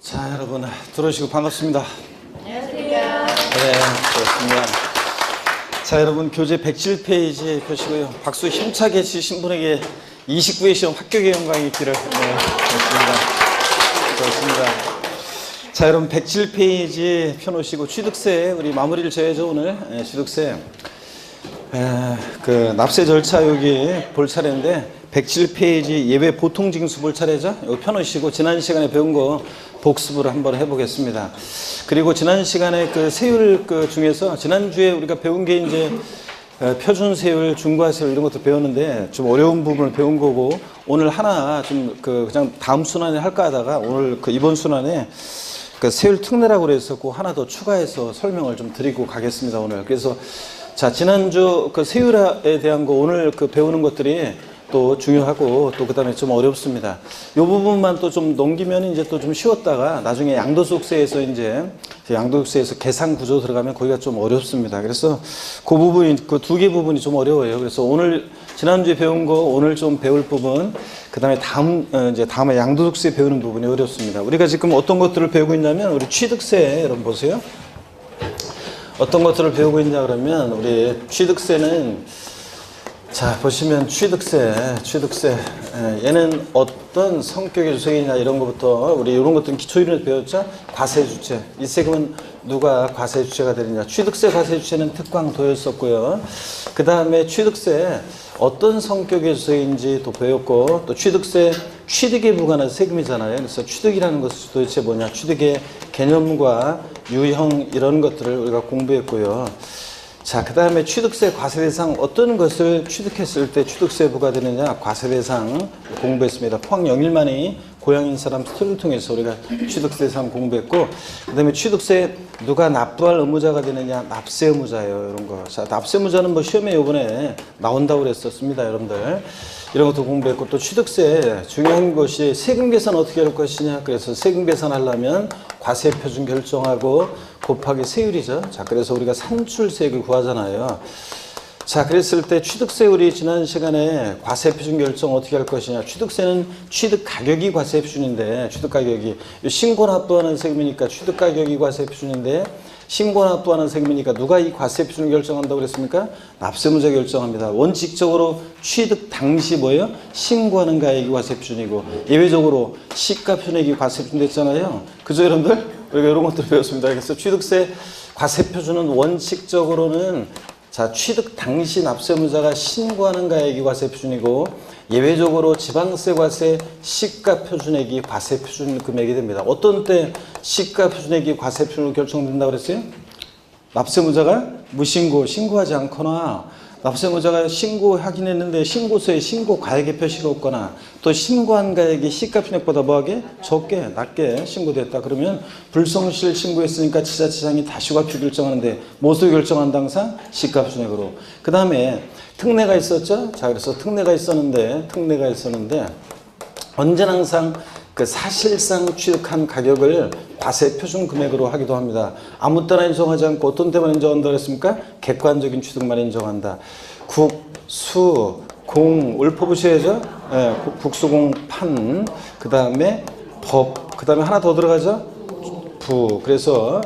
자, 여러분 들어오시고 반갑습니다. 안녕하세요. 네, 그렇습니다. 자, 여러분 교재 107페이지 펴시고요. 박수 힘차게 치신 분에게 29회 시험 합격의 영광이 있기를. 네, 그렇습니다. 그렇습니다. 자, 여러분 107페이지 펴놓으시고 취득세 우리 마무리를 져야죠 오늘. 네, 취득세 그 납세 절차 여기 볼 차례인데 107페이지 예외 보통징수 볼 차례죠. 이거 펴놓으시고 지난 시간에 배운 거 복습을 한번 해보겠습니다. 그리고 지난 시간에 그 세율 그 중에서 지난주에 우리가 배운 게 이제 표준 세율, 중과 세율 이런 것도 배웠는데 좀 어려운 부분을 배운 거고 오늘 하나 좀 그냥 다음 순환에 할까 하다가 오늘 그 이번 순환에 그 세율 특례라고 그래서 그 하나 더 추가해서 설명을 좀 드리고 가겠습니다 오늘. 그래서 자 지난주 그 세율에 대한 거 오늘 그 배우는 것들이 또 중요하고 또 그다음에 좀 어렵습니다. 이 부분만 또 좀 넘기면 이제 또 좀 쉬웠다가 나중에 양도소득세에서 이제 양도소득세에서 계산 구조 들어가면 거기가 좀 어렵습니다. 그래서 그 부분이 그 두 개 부분이 좀 어려워요. 그래서 오늘 지난주에 배운 거 오늘 좀 배울 부분 그다음에 다음에 양도소득세 배우는 부분이 어렵습니다. 우리가 지금 어떤 것들을 배우고 있냐면 우리 취득세 여러분 보세요. 어떤 것들을 배우고 있냐 그러면 우리 취득세는 자 보시면 취득세 얘는 어떤 성격의 주세이냐 이런 것부터 우리 이런 것들은 기초이론에서 배웠죠. 과세주체 이 세금은 누가 과세주체가 되느냐. 취득세 과세주체는 특광도였었고요. 그 다음에 취득세 어떤 성격의 주세인지 또 배웠고 또 취득세 취득에 부과하는 세금이잖아요. 그래서 취득이라는 것은 도대체 뭐냐. 취득의 개념과 유형 이런 것들을 우리가 공부했고요. 자, 그 다음에 취득세 과세대상 어떤 것을 취득했을 때 취득세 부과되느냐 과세대상 공부했습니다. 포항 영일만이 고향인 사람 스토리를 통해서 우리가 취득세 대상 공부했고 그 다음에 취득세 누가 납부할 의무자가 되느냐 납세 의무자예요. 이런 거. 자, 납세 의무자는 뭐 시험에 요번에 나온다고 그랬었습니다. 여러분들. 이런 것도 공부했고 또 취득세 중요한 것이 세금 계산 어떻게 할 것이냐. 그래서 세금 계산하려면 과세 표준 결정하고 곱하기 세율이죠. 자, 그래서 우리가 산출세액을 구하잖아요. 자, 그랬을 때 취득세 우리 지난 시간에 과세 표준 결정 어떻게 할 것이냐. 취득세는 취득 가격이 과세 표준인데 취득 가격이 신고 납부하는 세금이니까 취득 가격이 과세 표준인데 신고 납부하는 세금이니까 누가 이 과세 표준을 결정한다고 그랬습니까? 납세의무자가 결정합니다. 원칙적으로 취득 당시 뭐예요? 신고하는 가액이 과세 표준이고 예외적으로 시가표준액이 과세 표준 됐잖아요. 그죠 여러분들? 우리가 이런 것들을 배웠습니다. 그래서 취득세 과세 표준은 원칙적으로는 자 취득 당시 납세의무자가 신고하는 가액이 과세 표준이고 예외적으로 지방세 과세 시가표준액이 과세 표준 금액이 됩니다. 어떤 때 시가표준액이 과세 표준으로 결정된다고 그랬어요? 납세의무자가 무신고, 신고하지 않거나 납세의무자가 신고하긴 했는데 신고서에 신고 가액의 표시가 없거나 또 신고한 가액이 시가표준액보다 뭐하게? 적게, 낮게 신고됐다. 그러면 불성실 신고했으니까 지자체장이 다시 과표 결정하는데 무엇으로 결정한다 항상? 시가표준액으로. 그 다음에 특례가 있었죠? 자, 그래서 특례가 있었는데 언제나 항상 그 사실상 취득한 가격을 과세 표준 금액으로 하기도 합니다. 아무 때나 인정하지 않고 어떤 때만 인정한다고 했습니까? 객관적인 취득만 인정한다. 국, 수, 공, 을 뽑으셔야죠? 네, 국수, 공, 판, 그 다음에 법, 그 다음에 하나 더 들어가죠? 부. 그래서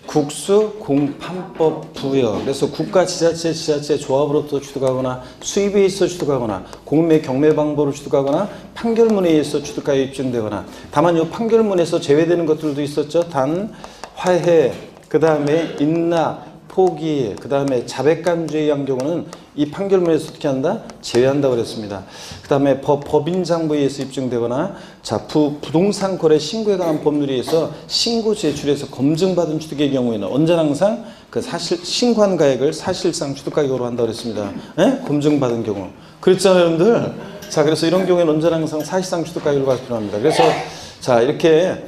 국수, 공판법, 부여. 그래서 국가, 지자체, 조합으로부터 취득하거나 수입에 있어 취득하거나 공매, 경매 방법으로 취득하거나 판결문에 의해서 취득가액이 입증되거나 다만 이 판결문에서 제외되는 것들도 있었죠. 단, 화해, 그 다음에 인납, 포기, 그 다음에 자백간주에 의한 경우는 이 판결문에서 어떻게 한다? 제외한다고 그랬습니다. 그 다음에 법인장부에 의해서 입증되거나 자 부동산 거래 신고에 관한 법률에 의해서 신고 제출해서 검증받은 취득의 경우에는 언제나 항상 그 사실 신고한 가액을 사실상 취득가격으로 한다고 그랬습니다. 네? 검증받은 경우. 그랬잖아요, 여러분들. 자, 그래서 이런 경우에는 언제나 항상 사실상 취득가격으로 가서 필요합니다. 그래서 자, 이렇게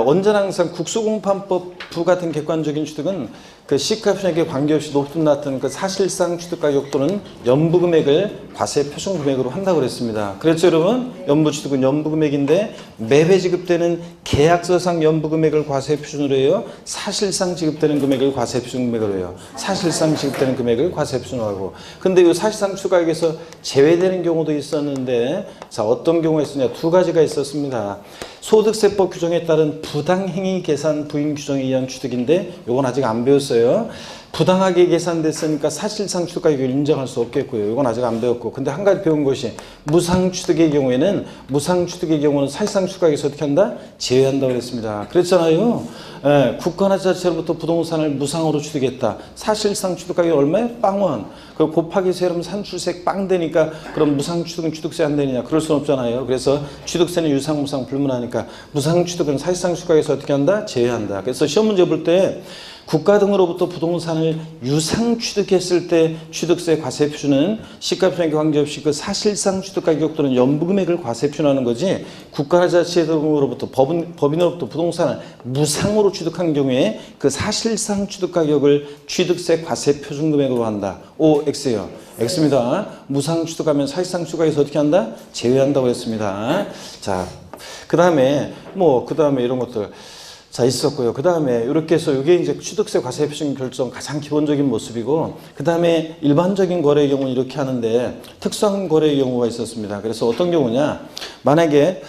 언제나 항상 국수공판법 부 같은 객관적인 취득은 그 시가편액에 관계없이 높든 낮든 그 사실상 취득가격 또는 연부금액을 과세 표준금액으로 한다고 그랬습니다. 그렇죠 여러분? 연부취득은 연부금액인데 매회 지급되는 계약서상 연부금액을 과세 표준으로 해요. 사실상 지급되는 금액을 과세 표준금액으로 해요. 사실상 지급되는 금액을 과세 표준으로 하고. 근데 이 사실상 취득가격에서 제외되는 경우도 있었는데 자 어떤 경우가 있었냐? 두 가지가 있었습니다. 소득세법 규정에 따른 부당행위 계산 부인 규정에 의한 취득인데 이건 아직 안 배웠어요. 부당하게 계산됐으니까 사실상 취득가격을 인정할 수 없겠고요. 이건 아직 안 배웠고. 근데 한 가지 배운 것이 무상취득의 경우에는 무상취득의 경우는 사실상 취득가격에서 어떻게 한다? 제외한다고 그랬습니다. 그랬잖아요. 예, 국가나 지자체로부터 부동산을 무상으로 취득했다. 사실상 취득가격이 얼마예요? 빵원. 그 곱하기 세로면 산출세 빵 되니까 그럼 무상취득은 취득세 안 되느냐? 그럴 수는 없잖아요. 그래서 취득세는 유상, 무상 불문하니까 무상취득은 사실상 취득가격에서 어떻게 한다? 제외한다. 그래서 시험 문제 볼 때 국가 등으로부터 부동산을 유상 취득했을 때 취득세 과세 표준은 시가편액에 관계없이 그 사실상 취득가격 또는 연부금액을 과세 표준하는 거지 국가나 지자체 등으로부터 법인으로부터 부동산을 무상으로 취득한 경우에 그 사실상 취득가격을 취득세 과세 표준금액으로 한다. O, X예요. X입니다. 무상 취득하면 사실상 취득가격에서 어떻게 한다? 제외한다고 했습니다. 자, 그 다음에 이런 것들. 자, 있었고요. 그 다음에 이렇게 해서 이게 이제 취득세 과세 표준 결정 가장 기본적인 모습이고, 그 다음에 일반적인 거래의 경우는 이렇게 하는데 특수한 거래의 경우가 있었습니다. 그래서 어떤 경우냐? 만약에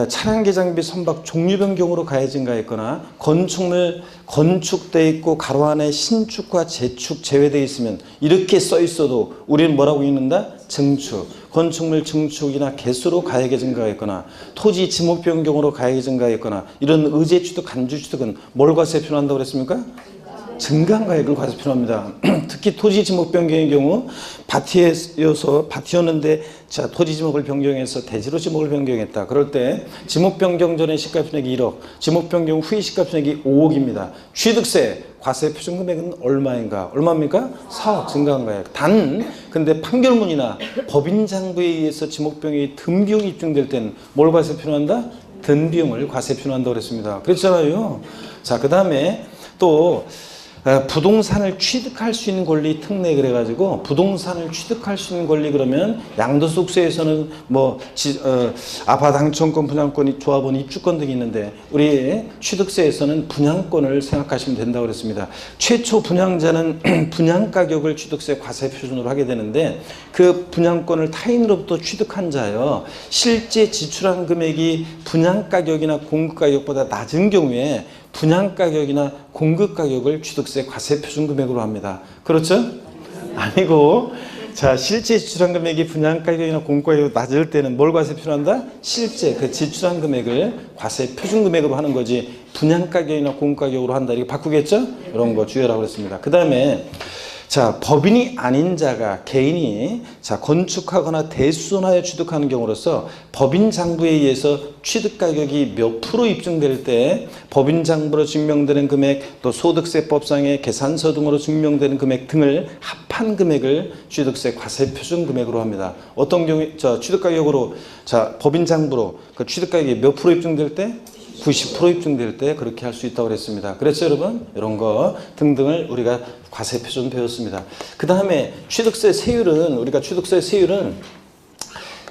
차량 개장비 선박 종류 변경으로 가해 증가했거나 건축물 건축돼 있고 가로 안에 신축과 재축 제외되어 있으면 이렇게 써 있어도 우리는 뭐라고 읽는다? 증축. 건축물 증축이나 개수로 가액이 증가했거나 토지 지목 변경으로 가액이 증가했거나 이런 의제 취득, 간주 취득은 뭘 과세 표준한다고 그랬습니까? 증가한 가액을 과세 표준합니다. 특히 토지 지목 변경의 경우 밭이어서 밭이었는데 자 토지 지목을 변경해서 대지로 지목을 변경했다. 그럴 때 지목 변경 전에 시가편액이 1억, 지목 변경 후에 시가편액이 5억입니다. 취득세 과세 표준 금액은 얼마인가? 얼마입니까? 4억 증가한 가액. 근데 판결문이나 법인 장부에 의해서 지목 변경이 든 비용이 입증될 때는 뭘 과세 표준한다? 든 비용을 과세 표준한다고 그랬습니다. 그랬잖아요. 자, 그 다음에 또 부동산을 취득할 수 있는 권리 특례 그래가지고 부동산을 취득할 수 있는 권리 그러면 양도소득세에서는 아파트 당첨권, 분양권, 조합원 입주권 등이 있는데 우리 취득세에서는 분양권을 생각하시면 된다고 그랬습니다. 최초 분양자는 분양가격을 취득세 과세 표준으로 하게 되는데 그 분양권을 타인으로부터 취득한 자요. 실제 지출한 금액이 분양가격이나 공급가격보다 낮은 경우에 분양가격이나 공급가격을 취득세 과세 표준금액으로 합니다. 그렇죠? 아니고 자 실제 지출한 금액이 분양가격이나 공급가격이 낮을 때는 뭘 과세 표준한다? 실제 그 지출한 금액을 과세 표준금액으로 하는 거지 분양가격이나 공급가격으로 한다. 이거 바꾸겠죠? 이런 거 주의하라고 했습니다. 그 다음에 자, 법인이 아닌 자가 개인이 건축하거나 대수선하여 취득하는 경우로서 법인 장부에 의해서 취득 가격이 몇 프로 입증될 때 법인 장부로 증명되는 금액 또 소득세법상의 계산서 등으로 증명되는 금액 등을 합한 금액을 취득세 과세 표준 금액으로 합니다. 어떤 경우에 취득 가격으로 법인 장부로 그 취득 가격이 몇 프로 입증될 때 90% 입증될 때 그렇게 할 수 있다고 그랬습니다. 그랬죠, 여러분? 이런 거 등등을 우리가 과세 표준 배웠습니다. 그 다음에 취득세 세율은 우리가 취득세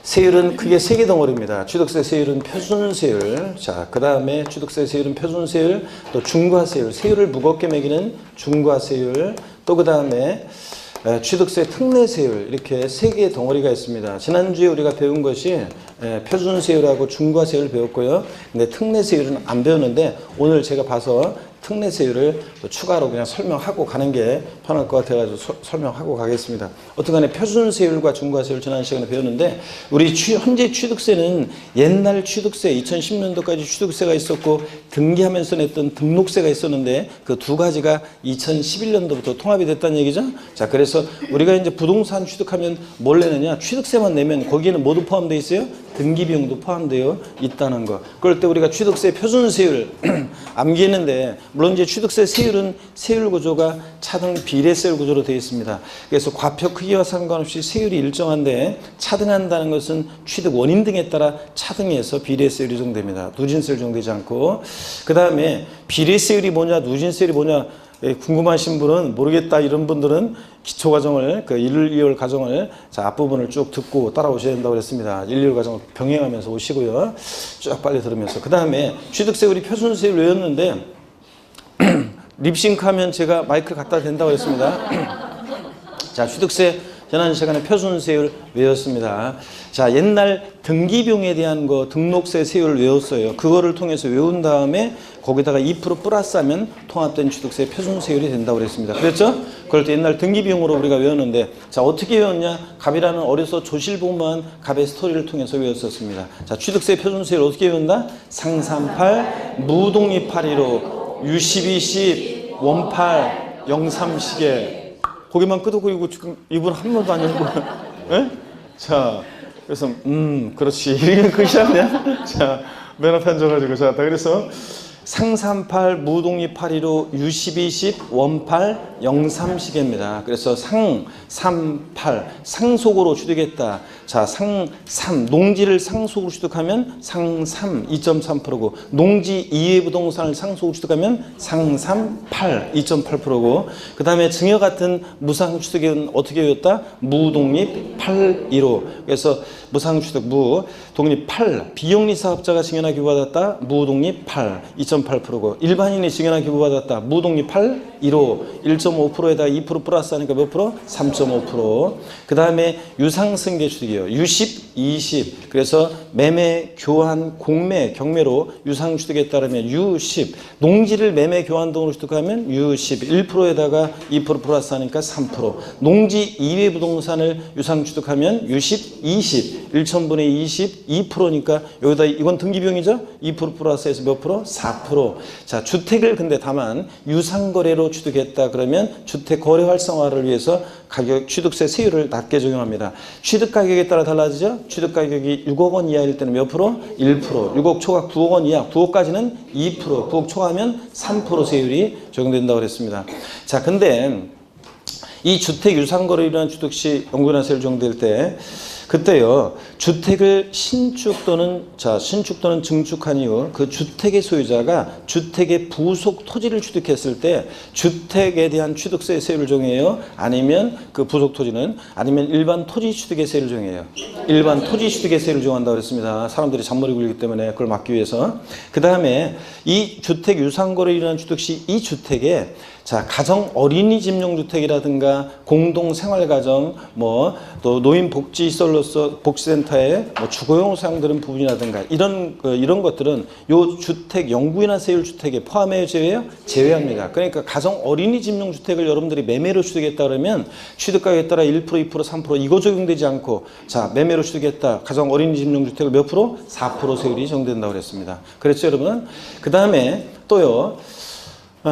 세율은 크게 세 개 덩어리입니다. 취득세 세율은 표준세율, 그 다음에 취득세 세율은 표준세율, 또 중과세율, 세율을 무겁게 매기는 중과세율, 또 그 다음에 취득세 특례세율 이렇게 세 개의 덩어리가 있습니다. 지난주에 우리가 배운 것이 표준세율하고 중과세율을 배웠고요. 근데 특례세율은 안 배웠는데 오늘 제가 봐서 특례세율을 추가로 그냥 설명하고 가는 게 편할 것 같아가지고 설명하고 가겠습니다. 어쨌든 표준세율과 중과세율 지난 시간에 배웠는데 우리 현재 취득세는 옛날 취득세 2010년도까지 취득세가 있었고 등기하면서 냈던 등록세가 있었는데 그 두 가지가 2011년도부터 통합이 됐다는 얘기죠. 자, 그래서 우리가 이제 부동산 취득하면 뭘 내느냐? 취득세만 내면 거기에는 모두 포함되어 있어요. 등기비용도 포함되어 있다는 거. 그럴 때 우리가 취득세 표준세율 암기했는데 물론 이제 취득세 세율은 세율 구조가 차등 비례세율 구조로 되어 있습니다. 그래서 과표 크기와 상관없이 세율이 일정한데 차등한다는 것은 취득 원인 등에 따라 차등해서 비례세율이 정됩니다. 누진세율 정되지 않고. 그 다음에 비례세율이 뭐냐 누진세율이 뭐냐 궁금하신 분은 모르겠다 이런 분들은 기초 과정을 그 1, 2월 과정을 자 앞부분을 쭉 듣고 따라오셔야 된다고 그랬습니다. 1, 2월 과정을 병행하면서 오시고요. 쭉 빨리 들으면서 그 다음에 취득세 우리 표준세율 외웠는데 립싱크하면 제가 마이크를 갖다 댄다고 그랬습니다. 자 취득세 지난 시간에 표준세율 외웠습니다. 자 옛날 등기비용에 대한 거 등록세 세율 외웠어요. 그거를 통해서 외운 다음에 거기다가 2% 플러스하면 통합된 취득세 표준세율이 된다고 그랬습니다. 그랬죠? 그럴 때 옛날 등기비용으로 우리가 외웠는데 자 어떻게 외웠냐? 갑이라는 어려서 조실보만 갑의 스토리를 통해서 외웠었습니다. 자 취득세 표준세율 어떻게 외운다? 상삼팔 무독립 815 U1210 원팔 03시계 고개만 끄덕이고 지금 이분 한 번도 안 열고 예? 자 그래서 그렇지 이게 끝이 아니야? 자 맨 앞에 앉아가지고 자 그래서 상삼팔 무독립 815 U1210 원팔 03시계입니다. 그래서 상삼팔 상속으로 취득했다. 자 상삼 농지를 상속으로 취득하면 상삼 2.3%고 농지 이외 부동산을 상속으로 취득하면 상삼팔 2.8%고 그 다음에 증여 같은 무상 취득은 어떻게 되었다? 무독립 815 그래서 무상 취득 무 독립 8 비영리 사업자가 증여나 기부받았다. 무독립 8 2.8%고 일반인이 증여나 기부받았다. 무독립 8 15 1.5%에다 2% 플러스 하니까 몇 프로? 3.5%. 그 다음에 유상승계 취득이요. U10, 20. 그래서 매매, 교환, 공매, 경매로 유상 취득에 따르면 U10. 농지를 매매, 교환 등으로 취득하면 U10. 1%에다가 2% 플러스 하니까 3%. 농지 이외 부동산을 유상 취득하면 U10, 20. 1,000분의 20, 2%니까 여기다 이건 등기비용이죠? 2% 플러스해서 몇 프로? 4%. 자, 주택을 근데 다만 유상거래로 취득했다 그러면 주택 거래 활성화를 위해서 가격 취득세 세율을 낮게 적용합니다. 취득 가격에 따라 달라지죠? 취득 가격이 6억 원 이하일 때는 몇 프로? 1%. 6억 초과 9억 원 이하, 9억까지는 2%, 9억 초과하면 3% 세율이 적용된다고 그랬습니다. 자, 근데 이 주택 유상거래로 일어난 취득 시 연구인하세율 적용될 때 그때요 주택을 신축 또는 증축한 이후 그 주택의 소유자가 주택의 부속 토지를 취득했을 때 주택에 대한 취득세 세율을 정해요. 아니면 그 부속 토지는 아니면 일반 토지 취득의 세율을 정해요. 일반 토지 취득의 세율을 정한다고 그랬습니다. 사람들이 잔머리 굴리기 때문에 그걸 막기 위해서. 그 다음에 이 주택 유상거래 일어난 취득 시 이 주택에 자 가정 어린이집용주택이라든가 공동생활가정 뭐 또 노인복지시설로서 복지센터에 뭐 주거용 사용되는 부분이라든가 이런 것들은 요 주택 영구인하세율 주택에 포함해요 제외요? 제외합니다. 그러니까 가정 어린이집용주택을 여러분들이 매매로 취득했다 그러면 취득가격에 따라 1%, 2%, 3% 이거 적용되지 않고 자 매매로 취득했다 가정 어린이집용주택을 몇 프로? 4% 세율이 적용된다고 그랬습니다. 그랬죠 여러분? 그 다음에 또요.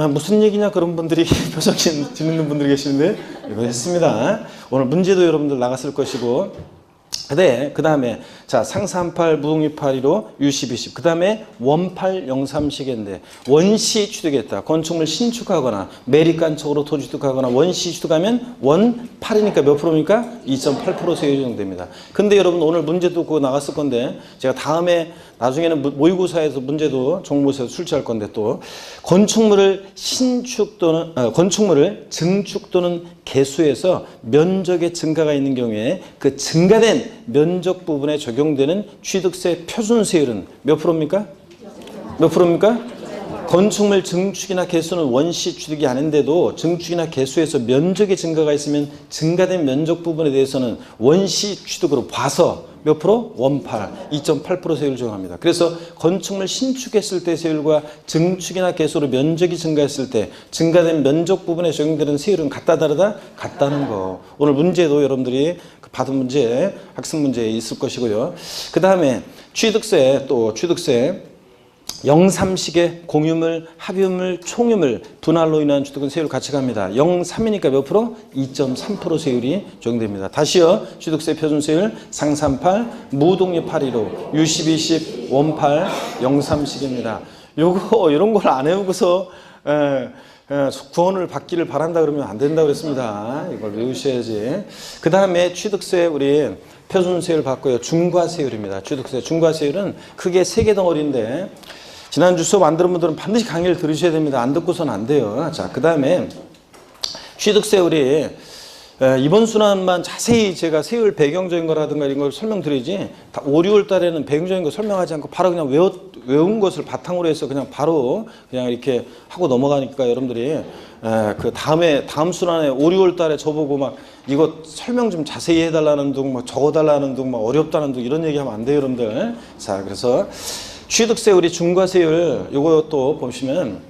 무슨 얘기냐 그런 분들이 표정 짓는 분들이 계시는데 이거 했습니다. 오늘 문제도 여러분들 나갔을 것이고 그 다음에 자 상삼팔 무독립 815 U10, 20. 그 다음에 원팔 03시계인데 원시 취득했다. 건축물 신축하거나 매립간척으로 토지 취득하거나 원시 취득하면 원 8이니까 몇 프로입니까? 2.8% 세율이 적용됩니다. 근데 여러분 오늘 문제도 그거 나갔을 건데 제가 다음에 나중에는 모의고사에서 문제도 정모에서 출제할 건데 또 건축물을 신축 또는 건축물을 증축 또는 개수해서 면적의 증가가 있는 경우에 그 증가된 면적 부분에 적용되는 취득세 표준세율은 몇 프로입니까? 몇 프로입니까? 건축물 증축이나 개수는 원시 취득이 아닌데도 증축이나 개수에서 면적의 증가가 있으면 증가된 면적 부분에 대해서는 원시 취득으로 봐서 몇 프로? 원팔, 2.8% 세율을 적용합니다. 그래서 건축물 신축했을 때 세율과 증축이나 개수로 면적이 증가했을 때 증가된 면적 부분에 적용되는 세율은 같다 다르다? 같다는 거. 오늘 문제도 여러분들이 받은 문제, 학습 문제에 있을 것이고요. 그 다음에 취득세 03시계 공유물, 합유물, 총유물, 분할로 인한 취득은 세율 같이 갑니다. 03이니까 몇 프로? 2.3% 세율이 적용됩니다. 다시요. 취득세 표준세율 상삼팔, 무독립 815, U10, 20, 원팔, 03시계입니다. 요거 이런 걸 안 외우고서 구원을 받기를 바란다 그러면 안 된다고 그랬습니다. 이걸 외우셔야지. 그 다음에 취득세 우리 표준세율 받고요. 중과세율입니다. 취득세 중과세율은 크게 3개 덩어리인데 지난주 수업 안 들은 분들은 반드시 강의를 들으셔야 됩니다. 안 듣고서는 안 돼요. 자, 그 다음에 취득세율이 이번 순환만 자세히 제가 세율 배경적인 거라든가 이런 걸 설명드리지 5, 6월 달에는 배경적인 거 설명하지 않고 바로 그냥 외운 것을 바탕으로 해서 그냥 바로 그냥 이렇게 하고 넘어가니까 여러분들이 그 다음 순환에 5, 6월 달에 저보고 막 이거 설명 좀 자세히 해달라는 둥, 막 적어달라는 둥, 막 어렵다는 둥 이런 얘기하면 안 돼요, 여러분들. 자, 그래서 취득세율이 중과세율 요것도 보시면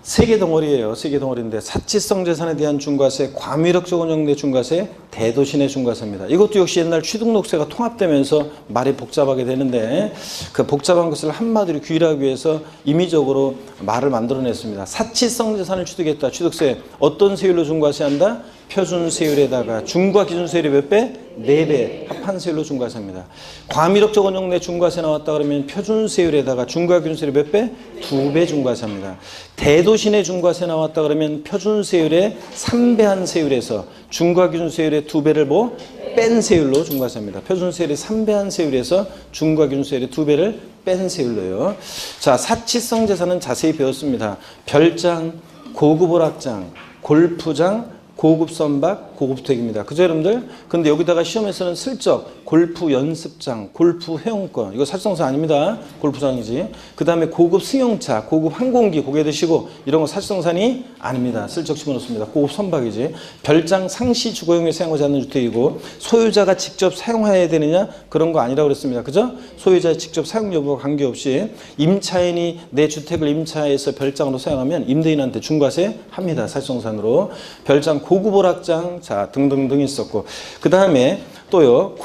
세 개 덩어리예요. 세 개 덩어리인데 사치성 재산에 대한 중과세, 과밀역적 운용 내 중과세, 대도시 내 중과세입니다. 이것도 역시 옛날 취득록세가 통합되면서 말이 복잡하게 되는데 그 복잡한 것을 한마디로 규율하기 위해서 임의적으로 말을 만들어냈습니다. 사치성 재산을 취득했다. 취득세 어떤 세율로 중과세한다? 표준세율에다가 중과 기준세율이 몇 배? 4배 합한 세율로 중과세입니다. 과밀역적 원형 내 중과세 나왔다 그러면 표준세율에다가 중과 기준세율이 몇 배? 2배 중과세입니다. 대도시 내 중과세 나왔다 그러면 표준세율의 3배한 세율에서 중과 기준세율의 2배를 뭐? 뺀 세율로 중과세입니다. 표준세율의 3배한 세율에서 중과 기준세율의 2배를 뺀 세율로요. 자, 사치성 재산은 자세히 배웠습니다. 별장, 고급 오락장, 골프장, 고급 선박, 고급 택입니다. 그죠, 여러분들? 근데 여기다가 시험에서는 슬쩍 골프 연습장, 골프 회원권, 이거 사실성사 아닙니다. 골프장이지. 그 다음에 고급 승용차, 고급 항공기 고개 드시고 이런 거 사실성산이 아닙니다. 슬쩍 집어넣습니다. 고급 선박이지. 별장 상시 주거용에 사용하지 않는 주택이고 소유자가 직접 사용해야 되느냐? 그런 거 아니라고 그랬습니다. 그죠? 소유자의 직접 사용 여부와 관계없이 임차인이 내 주택을 임차해서 별장으로 사용하면 임대인한테 중과세 합니다. 사실성산으로. 별장 고급 오락장, 자, 등등등 있었고. 그 다음에 또요,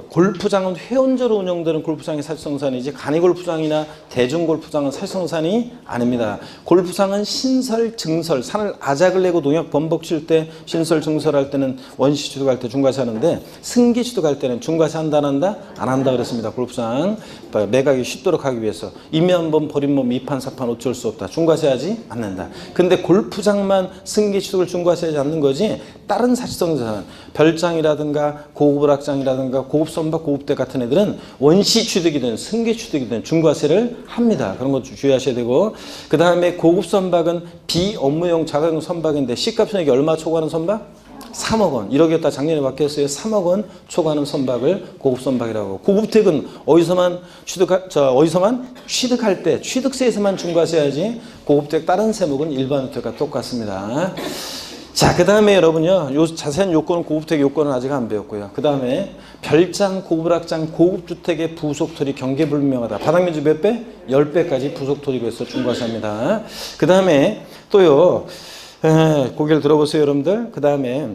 골프장은 회원제로 운영되는 골프장이 사실성산이지 간이골프장이나 대중골프장은 사실성산이 아닙니다. 골프장은 신설, 증설, 산을 아작을 내고 농약 범벅 칠 때 신설, 증설할 때는 원시 취득할 때 중과세 하는데 승기 취득할 때는 중과세 한다 안 한다? 안 한다 그랬습니다. 골프장 매각이 쉽도록 하기 위해서 임야한번 버림범 2판 4판 어쩔 수 없다. 중과세하지 않는다. 근데 골프장만 승기 취득을 중과세하지 않는 거지 다른 사실성자는 별장이라든가 고급 오락장이라든가 고급 선박, 고급대 같은 애들은 원시 취득이든 승계 취득이든 중과세를 합니다. 그런 거 주의하셔야 되고 그 다음에 고급 선박은 비업무용 자가용 선박인데 C값 손익이 얼마 초과하는 선박? 3억 원. 1억이었다 작년에 바뀌었어요. 3억 원 초과하는 선박을 고급 선박이라고 하고 고급택은 어디서만 취득할 때 취득세에서만 중과세해야지 고급택 다른 세목은 일반 주택과 똑같습니다. 자, 그 다음에 여러분요, 요 자세한 요건은 고급택 요건은 아직 안 배웠고요. 그 다음에 별장, 고급락장, 고급주택의 부속토리 경계불명하다. 바닥면적 몇 배? 10배까지 부속토리고 해서 중과세합니다. 그 다음에 또요, 고개를 들어보세요, 여러분들. 그 다음에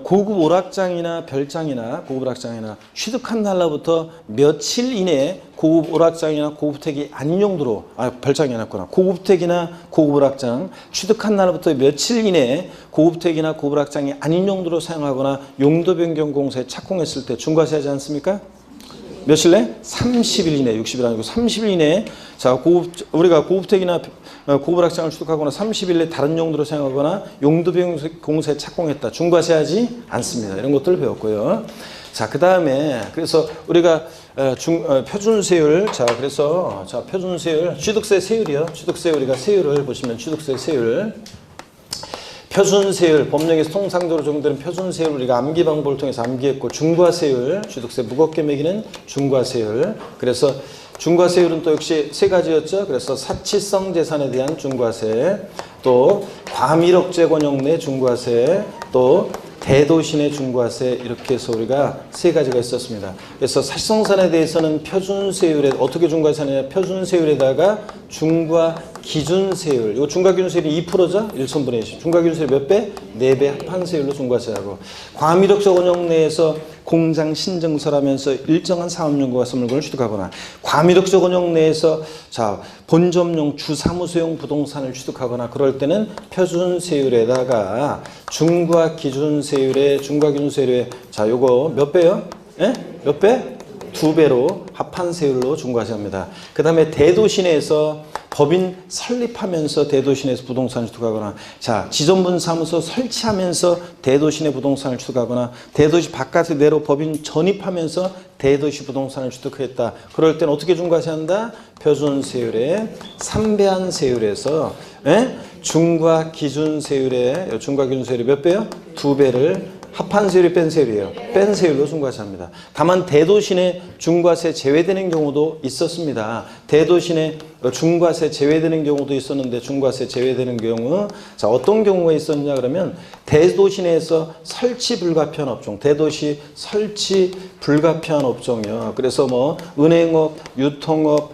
고급 오락장이나 별장이나 고급 오락장이나 취득한 날로부터 며칠 이내에 고급 오락장이나 고급택이 아닌 용도로 별장이 아니었구나. 고급택이나 고급 오락장 취득한 날로부터 며칠 이내에 고급택이나 고급 오락장이 아닌 용도로 사용하거나 용도 변경 공사에 착공했을 때 중과세하지 않습니까? 며칠 내? 30일 이내, 60일 아니고 30일 이내에 자, 우리가 고급택이나 고급 오락장을 취득하거나 30일 내 다른 용도로 사용하거나 용도 변경 공사에 착공했다. 중과세하지 않습니다. 이런 것들을 배웠고요. 자, 그 다음에 그래서 우리가 표준세율, 자, 그래서 자, 표준세율, 취득세 세율이요. 취득세 우리가 세율을 보시면 취득세 세율. 표준세율, 법령에서 통상적으로 적용되는 표준세율 우리가 암기 방법을 통해서 암기했고 중과세율, 취득세 무겁게 매기는 중과세율. 그래서 중과세율은 또 역시 세 가지였죠. 그래서 사치성 재산에 대한 중과세, 또 과밀억제 권역 내 중과세, 또 대도시 내 중과세 이렇게 해서 우리가 세 가지가 있었습니다. 그래서 사실성산에 대해서는 표준세율에 어떻게 중과세하느냐 표준세율에다가 중과 기준세율 이 중과 기준세율이 2%죠? 1,000분의 20 중과 기준세율이 몇 배? 4배 합한 세율로 중과세하고 과밀억제 권역 내에서 공장 신증설하면서 일정한 사업용과 물건을 취득하거나 과밀억제 권역 내에서 자 본점용 주사무소용 부동산을 취득하거나 그럴 때는 표준세율에다가 중과 기준세율에 중과 기준세율에 자 요거 몇 배요? 예? 몇 배? 2배로 합한 세율로 중과세합니다. 그 다음에 대도시 내에서 법인 설립하면서 대도시 내에서 부동산을 취득하거나, 자, 지점분 사무소 설치하면서 대도시 내 부동산을 취득하거나, 대도시 바깥에 내로 법인 전입하면서 대도시 부동산을 취득했다. 그럴 땐 어떻게 중과세한다? 표준세율의 3배한 세율에서 중과 기준세율의 몇 배요? 2배를 합한 세율이 뺀 세율이에요. 뺀 세율로 중과세합니다. 다만 대도시 내 중과세 제외되는 경우도 있었습니다. 대도시 내 중과세 제외되는 경우도 있었는데, 중과세 제외되는 경우, 자, 어떤 경우가 있었냐 그러면 대도시 내에서 설치 불가피한 업종, 대도시 설치 불가피한 업종이요. 그래서 뭐 은행업, 유통업,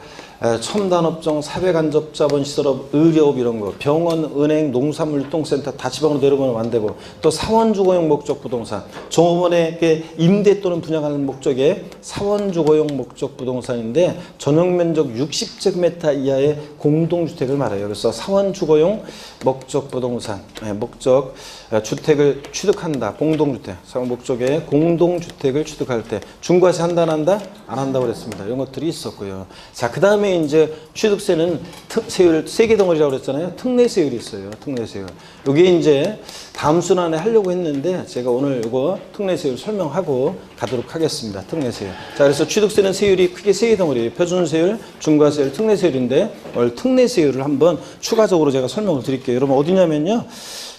첨단업종, 사회간접자본 시설업, 의료업 이런 거, 병원, 은행, 농산물 유통센터 다 지방으로 내려보내면 안 되고, 또 사원주거용 목적 부동산, 종업원에게 임대 또는 분양하는 목적의 사원주거용 목적 부동산인데 전용면적 60제곱미터 이하의 공동주택을 말해요. 그래서 사원주거용 목적 부동산, 목적 주택을 취득한다. 공동주택, 사원 목적의 공동주택을 취득할 때 중과세 한다 안 한다? 안 한다고 그랬습니다. 이런 것들이 있었고요. 자, 그 다음에 이제 취득세는 세율 3개 덩어리라고 그랬잖아요. 특례세율이 있어요. 특례세율. 이게 이제 다음 순환에 하려고 했는데 제가 오늘 이거 특례세율 설명하고 가도록 하겠습니다. 특례세율. 자, 그래서 취득세는 세율이 크게 3개 덩어리예요. 표준세율, 중과세율, 특례세율인데 오늘 특례세율을 한번 추가적으로 제가 설명을 드릴게요. 여러분 어디냐면요.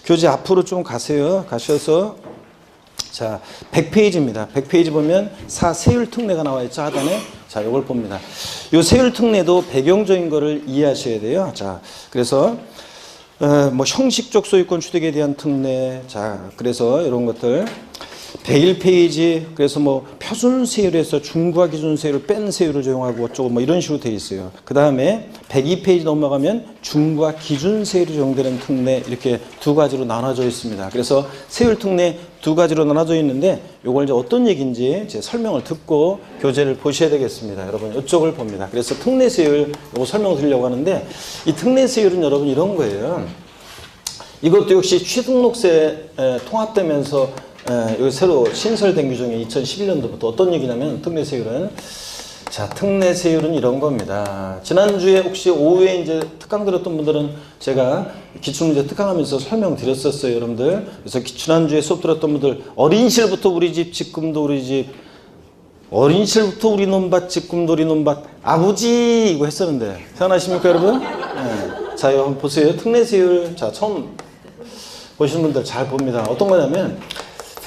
교재 앞으로 좀 가세요. 가셔서 자, 100페이지입니다. 100페이지 보면 세율 특례가 나와 있죠, 하단에. 자, 이걸 봅니다. 이 세율 특례도 배경적인 거를 이해하셔야 돼요. 자, 그래서 뭐 형식적 소유권 취득에 대한 특례, 자, 그래서 이런 것들 101페이지, 그래서 뭐 표준세율에서 중과 기준세율을 뺀 세율을 적용하고 어쩌고 뭐 이런 식으로 되어 있어요. 그 다음에 102페이지 넘어가면 중과 기준세율이 적용되는 특례, 이렇게 두 가지로 나눠져 있습니다. 그래서 세율 특례 두 가지로 나눠져 있는데 이걸 이제 어떤 얘기인지 제 설명을 듣고 교재를 보셔야 되겠습니다. 여러분 이쪽을 봅니다. 그래서 특례세율 이거 설명을 드리려고 하는데, 이 특례세율은 여러분 이런 거예요. 이것도 역시 취등록세 통합되면서 여기 새로 신설된 규정이 2011년도부터 어떤 얘기냐면, 특례세율은, 자, 특례세율은 이런 겁니다. 지난주에 혹시 오후에 이제 특강 들었던 분들은 제가 기출문제 특강하면서 설명드렸었어요, 여러분들. 그래서 지난주에 수업 들었던 분들, 어린 시절부터 우리 집, 지금도 우리 집, 어린 시절부터 우리 논밭, 지금도 우리 논밭, 아버지 이거 했었는데 생각나십니까, 여러분? 네. 자, 이거 한번 보세요. 특례세율. 자, 처음 보시는 분들 잘 봅니다. 어떤 거냐면,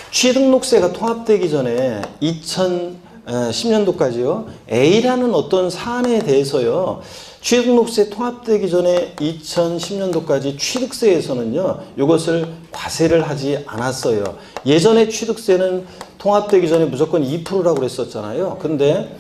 취등록세가 통합되기 전에 2010년도까지요. A라는 어떤 사안에 대해서요. 취등록세 통합되기 전에 2010년도까지 취득세에서는요. 이것을 과세를 하지 않았어요. 예전에 취득세는 통합되기 전에 무조건 2%라고 그랬었잖아요. 근데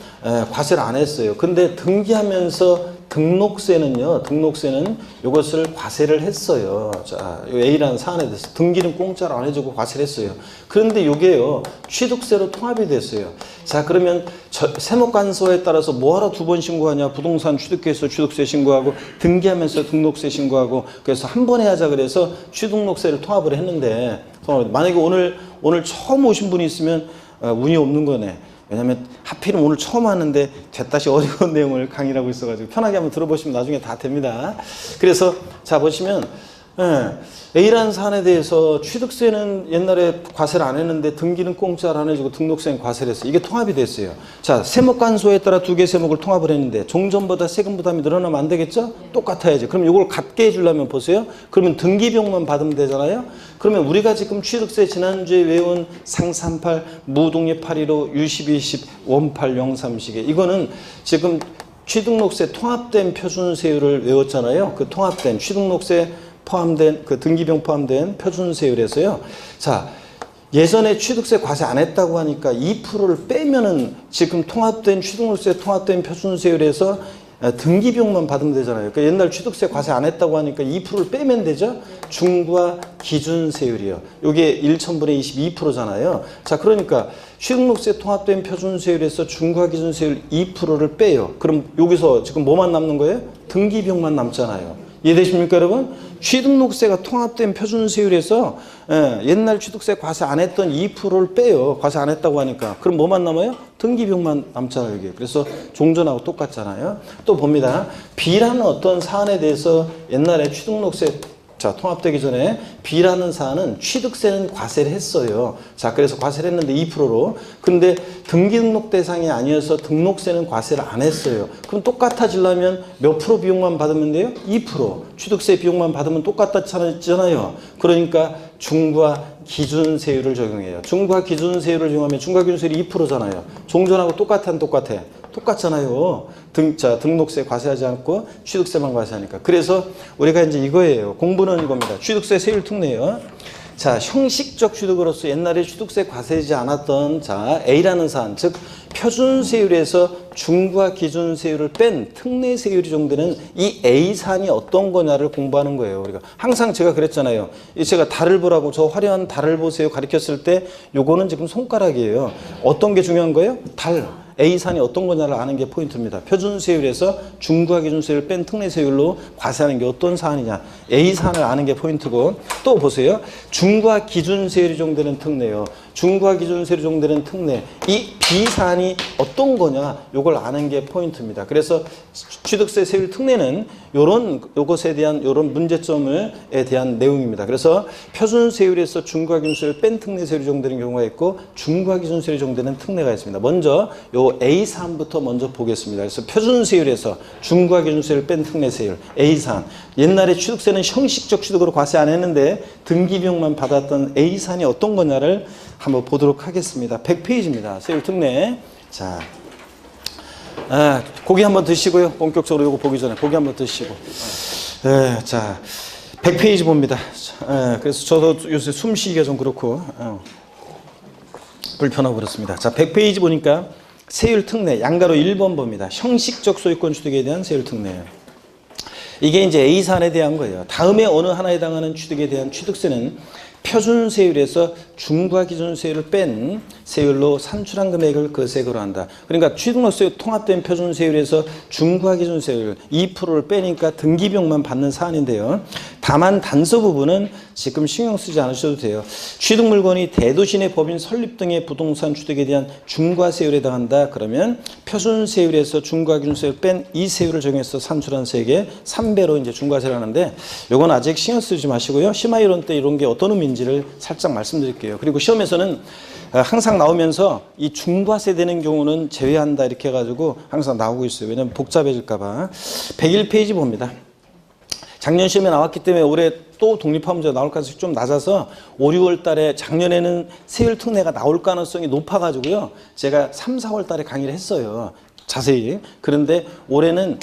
과세를 안 했어요. 근데 등기하면서 등록세는요, 등록세는 이것을 과세를 했어요. 자, A라는 사안에 대해서 등기는 공짜로 안 해주고 과세를 했어요. 그런데 이게요, 취득세로 통합이 됐어요. 자, 그러면 세목간소에 따라서 뭐하러 2번 신고하냐? 부동산 취득해서 취득세 신고하고, 등기하면서 등록세 신고하고, 그래서 한 번에 하자 그래서 취등록세를 통합을 했는데, 만약에 오늘 처음 오신 분이 있으면 운이 없는 거네. 왜냐면 하필은 오늘 처음 하는데 됐다시 어려운 내용을 강의를 하고 있어가지고 편하게 한번 들어보시면 나중에 다 됩니다. 그래서 자 보시면 A라는 사안에 대해서 취득세는 옛날에 과세를 안 했는데 등기는 공짜로 안 해주고 등록세는 과세를 했어요. 이게 통합이 됐어요. 자, 세목간소에 따라 2개 세목을 통합을 했는데 종전보다 세금 부담이 늘어나면 안 되겠죠? 똑같아야죠. 그럼 이걸 같게 해주려면 보세요. 그러면 등기비용만 받으면 되잖아요. 그러면 우리가 지금 취득세 지난주에 외운 상38, 무독립 815, U1210, 원팔 03시계, 이거는 지금 취등록세 통합된 표준세율을 외웠잖아요. 그 통합된 취등록세 포함된 그 등기비용 포함된 표준세율에서요. 자, 예전에 취득세 과세 안 했다고 하니까 2%를 빼면은 지금 통합된 취등록세 통합된 표준세율에서 등기비용만 받으면 되잖아요. 그러니까 옛날 취득세 과세 안 했다고 하니까 2%를 빼면 되죠. 중과 기준세율이요. 이게 1,000분의 22%잖아요. 자, 그러니까 취등록세 통합된 표준세율에서 중과 기준세율 2%를 빼요. 그럼 여기서 지금 뭐만 남는 거예요? 등기비용만 남잖아요. 이해되십니까, 여러분? 취등록세가 통합된 표준세율에서 옛날 취득세 과세 안 했던 2%를 빼요. 과세 안 했다고 하니까. 그럼 뭐만 남아요? 등기비용만 남잖아요, 이게. 그래서 종전하고 똑같잖아요. 또 봅니다. B라는 어떤 사안에 대해서 옛날에 취등록세 자, 통합되기 전에 B라는 사안은 취득세는 과세를 했어요. 자, 그래서 과세를 했는데 2%로. 근데 등기등록 대상이 아니어서 등록세는 과세를 안 했어요. 그럼 똑같아지려면 몇 프로 비용만 받으면 돼요? 2%. 취득세 비용만 받으면 똑같았잖아요. 그러니까 중과 기준세율을 적용해요. 중과 기준세율을 적용하면 중과 기준세율이 2%잖아요. 종전하고 똑같아, 안 똑같아? 똑같잖아요. 등록세 과세하지 않고 취득세만 과세하니까. 그래서 우리가 이제 이거예요. 공부는 이겁니다. 취득세 세율 특례요. 자, 형식적 취득으로서 옛날에 취득세 과세하지 않았던 자, A라는 사안, 즉 표준세율에서 중과 기준세율을 뺀 특례세율이 정도는 이 A 사안이 어떤 거냐를 공부하는 거예요. 우리가 항상 제가 그랬잖아요. 제가 달을 보라고 저 화려한 달을 보세요 가르쳤을 때 요거는 지금 손가락이에요. 어떤 게 중요한 거예요? 달. A사안이 어떤 거냐를 아는 게 포인트입니다. 표준세율에서 중과 기준세율을 뺀 특례세율로 과세하는 게 어떤 사안이냐. A사안을 아는 게 포인트고 또 보세요. 중과 기준세율이 적용되는 특례요. 중과 기준세율이 적용되는 특례. 이 B사안이 어떤 거냐 요걸 아는 게 포인트입니다. 그래서 취득세 세율 특례는 요것에 대한 요런 문제점에 대한 내용입니다. 그래서 표준세율에서 중과 기준세율을 뺀 특례세율이 적용되는 경우가 있고 중과 기준세율이 적용되는 특례가 있습니다. 먼저 요 A사안부터 먼저 보겠습니다. 그래서 표준세율에서 중과 기준세율을 뺀 특례세율 A사안. 옛날에 취득세는 형식적 취득으로 과세 안 했는데 등기비용만 받았던 A사안이 어떤 거냐를 한번 보도록 하겠습니다. 100페이지입니다. 세율 특례. 자, 고기 한번 드시고요. 본격적으로 이거 보기 전에 고기 한번 드시고. 자, 100페이지 봅니다. 그래서 저도 요새 숨 쉬기가 좀 그렇고 불편하고 그렇습니다. 자, 100페이지 보니까 세율 특례 양가로 1번 봅니다. 형식적 소유권 취득에 대한 세율 특례예요. 이게 이제 A사안에 대한 거예요. 다음에 어느 하나에 해당하는 취득에 대한 취득세는 표준세율에서 중과 기준세율을 뺀 세율로 산출한 금액을 거세금으로 한다. 그러니까 취득록세 통합된 표준세율에서 중과 기준세율 2%를 빼니까 등기비용만 받는 사안인데요. 다만 단서 부분은 지금 신경 쓰지 않으셔도 돼요. 취득물건이 대도시 내 법인 설립 등의 부동산 취득에 대한 중과세율에 해당한다. 그러면 표준세율에서 중과 기준세율을 뺀 이 세율을 정해서 산출한 세액의 3배로 이제 중과세를 하는데 이건 아직 신경 쓰지 마시고요. 심화이론 때 이런 게 어떤 의미인지를 살짝 말씀드릴게요. 그리고 시험에서는 항상 나오면서 이 중과세 되는 경우는 제외한다 이렇게 해가지고 항상 나오고 있어요. 왜냐하면 복잡해질까봐. 101페이지 봅니다. 작년 시험에 나왔기 때문에 올해 또 독립화 문제가 나올 가능성이 좀 낮아서 5, 6월 달에 작년에는 세율 특례가 나올 가능성이 높아가지고요. 제가 3, 4월 달에 강의를 했어요. 자세히. 그런데 올해는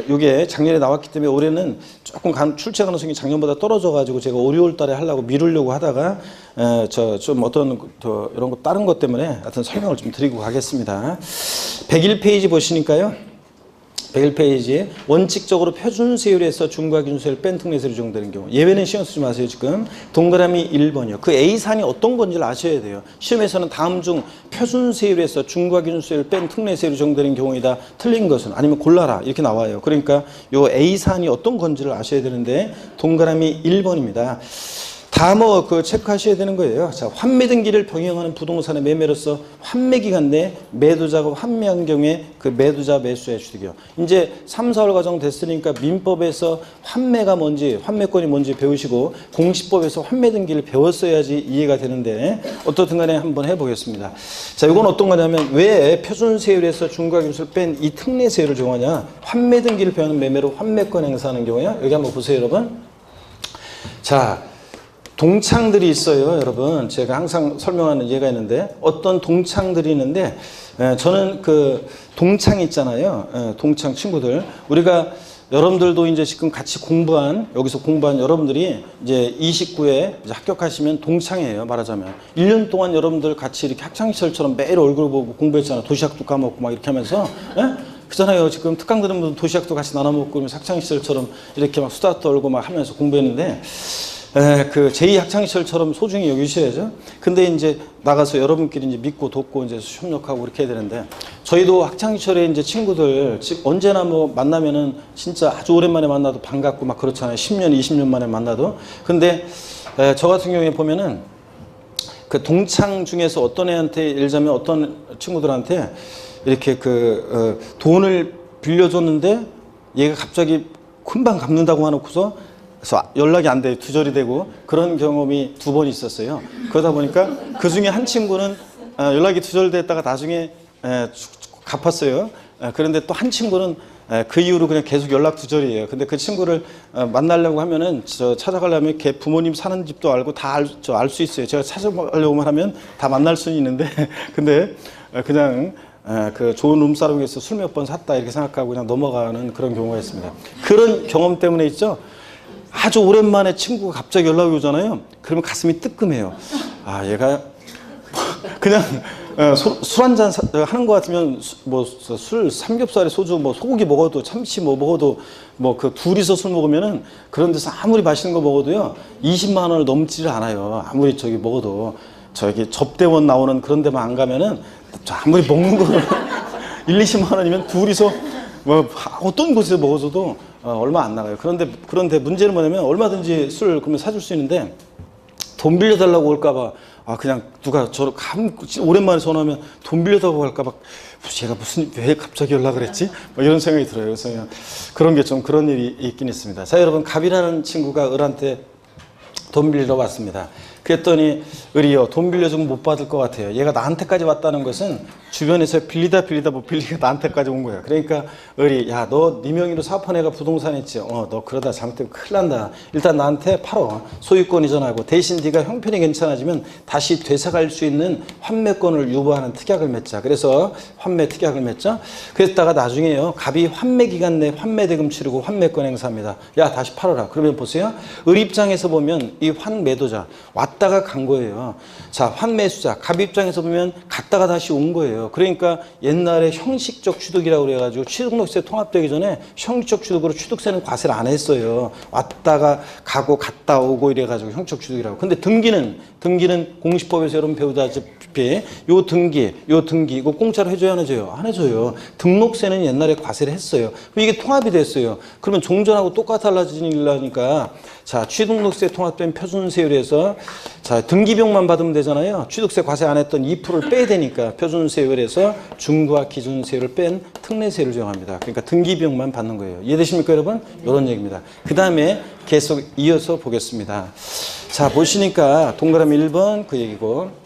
이게 작년에 나왔기 때문에 올해는 조금 출제 가능성이 작년보다 떨어져가지고 제가 5, 6월 달에 하려고 미루려고 하다가 좀 어떤 이런 거 다른 것 때문에 하여튼 설명을 좀 드리고 가겠습니다. 101페이지 보시니까요. 101페이지 원칙적으로 표준세율에서 중과 기준세율을 뺀 특례세율이 적용되는 경우 예외는 신경 쓰지 마세요. 지금 동그라미 1번이요. 그 A사안이 어떤 건지를 아셔야 돼요. 시험에서는 다음 중 표준세율에서 중과 기준세율을 뺀 특례세율이 적용되는 경우이다. 틀린 것은 아니면 골라라 이렇게 나와요. 그러니까 요 A사안이 어떤 건지를 아셔야 되는데 동그라미 1번입니다. 다 체크하셔야 되는 거예요. 자, 환매 등기를 병행하는 부동산의 매매로서 환매 기간 내 매도자가 환매한 경우에 그 매도자 매수의 취득이요. 이제 3, 4월 과정 됐으니까 민법에서 환매가 뭔지, 환매권이 뭔지 배우시고 공시법에서 환매 등기를 배웠어야지 이해가 되는데 어떻든 간에 한번 해보겠습니다. 자, 이건 어떤 거냐면 왜 표준세율에서 중과 기준세율을 뺀 이 특례세율을 적용하냐. 환매 등기를 병행하는 매매로 환매권 행사하는 경우에요. 여기 한번 보세요, 여러분. 자, 동창들이 있어요, 여러분. 제가 항상 설명하는 예가 있는데 어떤 동창들이 있는데 저는 그 동창 있잖아요. 동창 친구들. 우리가 여러분들도 이제 지금 같이 여기서 공부한 여러분들이 이제 29에 이제 합격하시면 동창이에요, 말하자면. 1년 동안 여러분들 같이 이렇게 학창시절처럼 매일 얼굴 보고 공부했잖아요. 도시락도 까먹고 막 이렇게 하면서. 그잖아요. 지금 특강 들은 도시락도 같이 나눠 먹고 학창시절처럼 이렇게 막 수다 떨고 막 하면서 공부했는데 그 제2학창시절처럼 소중히 여기셔야죠. 근데 이제 나가서 여러분끼리 이제 믿고 돕고 이제 협력하고 이렇게 해야 되는데, 저희도 학창시절에 이제 친구들 언제나 뭐 만나면은 진짜 아주 오랜만에 만나도 반갑고 막 그렇잖아요. 10년, 20년 만에 만나도. 근데 저 같은 경우에 보면은 그 동창 중에서 어떤 애한테, 예를 들자면 어떤 친구들한테 이렇게 돈을 빌려줬는데 얘가 갑자기 금방 갚는다고 해놓고서 그래서 연락이 안 돼요. 두절이 되고 그런 경험이 2번 있었어요. 그러다 보니까 그 중에 한 친구는 연락이 두절됐다가 나중에 갚았어요. 그런데 또 한 친구는 그 이후로 그냥 계속 연락 두절이에요. 근데 그 친구를 만나려고 하면은 찾아가려면 걔 부모님 사는 집도 알고 다 알 수 있어요. 제가 찾아가려고만 하면 다 만날 수는 있는데 근데 그냥 그 좋은 룸사롱에서 술 몇 번 샀다 이렇게 생각하고 그냥 넘어가는 그런 경우가 있습니다. 그런 경험 때문에 있죠. 아주 오랜만에 친구가 갑자기 연락이 오잖아요. 그러면 가슴이 뜨끔해요. 아, 얘가 그냥 술 한잔 하는 것 같으면 뭐 술, 삼겹살에 소주, 뭐 소고기 먹어도, 참치 뭐 먹어도, 뭐 그 둘이서 술 먹으면은 그런 데서 아무리 맛있는 거 먹어도요 20만 원을 넘지를 않아요. 아무리 저기 먹어도. 저기 접대원 나오는 그런 데만 안 가면은 아무리 먹는 거는 1, 20만 원이면 둘이서 뭐 어떤 곳에서 먹어서도 얼마 안 나가요. 그런데 문제는 뭐냐면 얼마든지 술 그러면 사줄 수 있는데 돈 빌려달라고 올까봐 그냥 누가 오랜만에 전화하면 돈 빌려달라고 할까봐 제가 왜 갑자기 연락을 했지? 뭐 이런 생각이 들어요. 그래서 그냥 그런 게 좀 그런 일이 있긴 있습니다. 자, 여러분, 갑이라는 친구가 을한테 돈 빌리러 왔습니다. 그랬더니 을이요, 돈 빌려주면 못 받을 것 같아요. 얘가 나한테까지 왔다는 것은 주변에서 빌리다 못 빌리가 나한테까지 온 거야. 그러니까 을이, 야, 너 네 명의로 사업한 애가 부동산 있지? 너 그러다 잘못되면 큰일 난다. 일단 나한테 팔어. 소유권 이전하고 대신 네가 형편이 괜찮아지면 다시 되사갈 수 있는 환매권을 유보하는 특약을 맺자. 그래서 환매 특약을 맺자. 그랬다가 나중에요, 갑이 환매 기간 내 환매대금 치르고 환매권 행사합니다. 야, 다시 팔아라. 그러면 보세요. 을 입장에서 보면 이 환매도자 왔다가 간 거예요. 자, 환매수자 갑 입장에서 보면 갔다가 다시 온 거예요. 그러니까 옛날에 형식적 취득이라고 그래가지고 취득록세 통합되기 전에 형식적 취득으로 취득세는 과세를 안 했어요. 왔다가 가고 갔다 오고 이래가지고 형식적 취득이라고. 근데 등기는 공시법에서 여러분 배우다시피 요 등기 이거 공짜로 해줘야 안 해줘요? 안 해줘요. 등록세는 옛날에 과세를 했어요. 이게 통합이 됐어요. 그러면 종전하고 똑같아지려니까 자, 취득록세 통합된 표준세율에서 자, 등기비용만 받으면 되잖아요. 취득세 과세 안 했던 2%를 빼야 되니까 표준세율에서 중과 기준세율을 뺀 특례세율을 정합니다. 그러니까 등기비용만 받는 거예요. 이해되십니까, 여러분? 이런 얘기입니다. 그 다음에 계속 이어서 보겠습니다. 자, 보시니까 동그라미 1번 그 얘기고,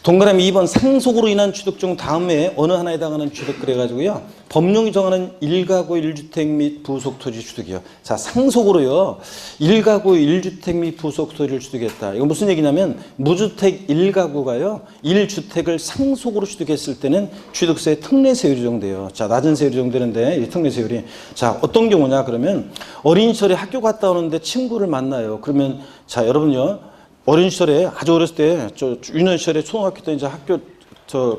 동그라미 2번 상속으로 인한 취득 중 다음에 어느 하나에 해당하는 취득 그래가지고요. 법령이 정하는 1가구 1주택 및 부속토지 취득이요. 자, 상속으로요. 1가구 1주택 및 부속토지를 취득했다. 이거 무슨 얘기냐면 무주택 1가구가요. 1주택을 상속으로 취득했을 때는 취득세 특례세율이 적용돼요. 자, 낮은 세율이 적용되는데 이 특례세율이. 자, 어떤 경우냐 그러면 어린 시절에 학교 갔다 오는데 친구를 만나요. 그러면 자, 여러분요. 어린 시절에 아주 어렸을 때 유년 시절에 초등학교 때 이제 학교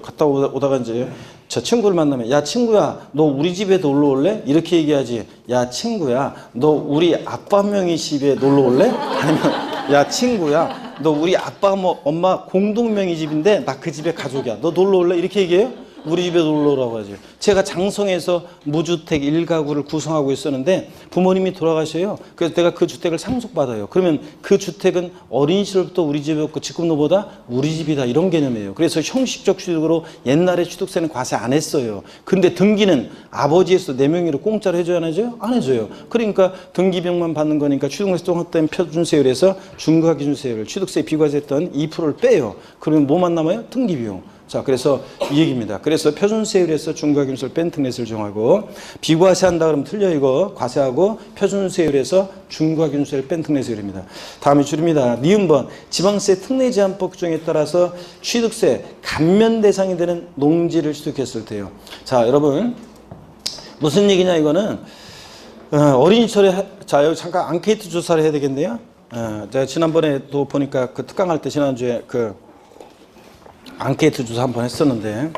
갔다 오다가 이제 저 친구를 만나면 야 친구야 너 우리 집에 놀러 올래? 이렇게 얘기하지. 야 친구야 너 우리 아빠 명의 집에 놀러 올래? 아니면 야 친구야 너 우리 아빠 엄마 공동 명의 집인데 나 그 집에 가족이야. 너 놀러 올래? 이렇게 얘기해요? 우리 집에 놀러 오라고 하죠. 제가 장성에서 무주택 1가구를 구성하고 있었는데 부모님이 돌아가셔요. 그래서 내가 그 주택을 상속받아요. 그러면 그 주택은 어린 시절부터 우리 집이었고 지금노보다 우리 집이다 이런 개념이에요. 그래서 형식적 취득으로 옛날에 취득세는 과세 안 했어요. 근데 등기는 아버지에서 내 명의로 공짜로 해줘야 안 해줘요? 안 해줘요. 그러니까 등기비용만 받는 거니까 취득세 통합된 표준세율에서 중과 기준세율을 취득세 비과세했던 2%를 빼요. 그러면 뭐만 남아요? 등기비용. 자, 그래서 이 얘기입니다. 그래서 표준세율에서 중과기준세율 뺀 특례세를 정하고 비과세한다 그러면 틀려 이거 과세하고 표준세율에서 중과기준세율 뺀 특례세율입니다. 다음에 줄입니다. 니은번 지방세 특례제한법 규정에 따라서 취득세 감면 대상이 되는 농지를 취득했을 때요. 자, 여러분 무슨 얘기냐 이거는 어린 시절에 자 여기 잠깐 앙케이트 조사를 해야 되겠네요. 제가 지난번에도 보니까 그 특강할 때 지난주에 그 앙케이트 조사 한번 했었는데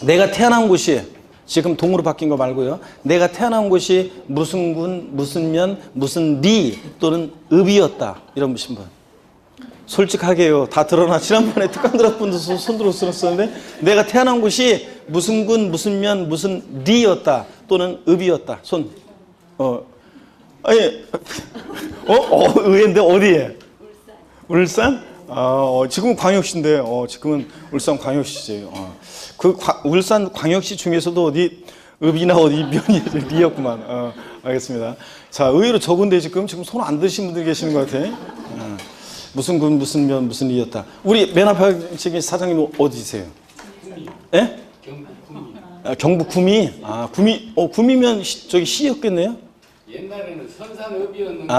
내가 태어난 곳이 지금 동으로 바뀐 거 말고요. 내가 태어난 곳이 무슨 군, 무슨 면, 무슨 리 또는 읍이었다. 이런 분이신 분. 솔직하게요. 다 드러나. 지난번에 특강 들었던 분도 손 들었었는데 내가 태어난 곳이 무슨 군, 무슨 면, 무슨 리였다. 또는 읍이었다. 손. 아니, 의외인데 어디에? 울산? 지금은 광역시인데, 지금은 울산 광역시지. 울산 광역시 중에서도 어디 읍이나 어디 면이 리였구만. 알겠습니다. 자, 의외로 적은데 지금 손 안 드신 분들 계시는 것 같아. 무슨 군, 무슨 면, 무슨 리였다. 우리 맨 앞에 지금 사장님 어디세요? 예? 경북 구미. 구미. 구미면 저기 시였겠네요? 옛날에는 선산읍이었는데.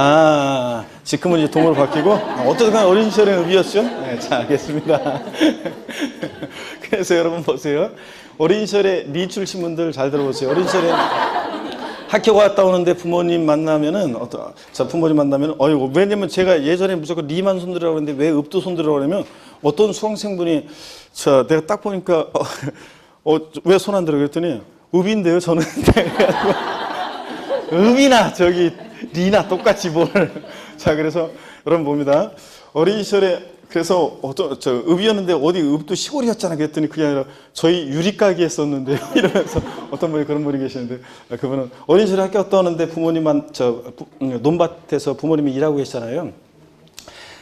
지금은 이제 동으로 바뀌고, 어쨌든 어린 시절에는 읍이었죠? 네, 자, 알겠습니다. 그래서 여러분 보세요. 어린 시절에 리 출신 분들 잘 들어보세요. 어린 시절에 학교 갔다 오는데 부모님 만나면은, 부모님 만나면은, 왜냐면 제가 예전에 무조건 리만 손들으라고 했는데 왜 읍도 손들으라고 그러면 어떤 수강생분이, 내가 딱 보니까, 왜 손 안 들어? 그랬더니, 읍인데요, 저는. 읍이나 저기 리나 똑같이 뭘. 자, 그래서 여러분 봅니다. 어린 시절에 그래서 읍이었는데 어디 읍도 시골이었잖아 그랬더니 그게 아니라 저희 유리가게 했었는데요. 이러면서 어떤 분이 그런 분이 계시는데 그분은 어린 시절에 학교 갔다 오는데 부모님만 논밭에서 부모님이 일하고 계시잖아요.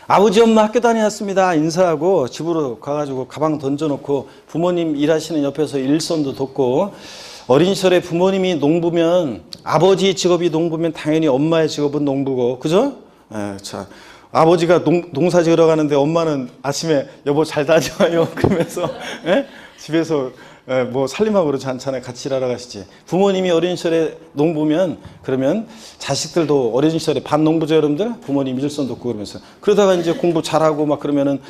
아버지 엄마 학교 다녀왔습니다 인사하고 집으로 가가지고 가방 던져놓고 부모님 일하시는 옆에서 일손도 돕고 어린 시절에 부모님이 농부면 아버지 직업이 농부면 당연히 엄마의 직업은 농부고 그죠? 아버지가 농사 지으러 가는데 엄마는 아침에 여보 잘 다녀와요 그러면서 집에서 뭐 살림하고 그러지 않잖아요. 같이 일하러 가시지. 부모님이 어린 시절에 농부면 그러면 자식들도 어린 시절에 반농부죠 여러분들? 부모님 일손 돕고 그러면서 그러다가 이제 공부 잘하고 막 그러면은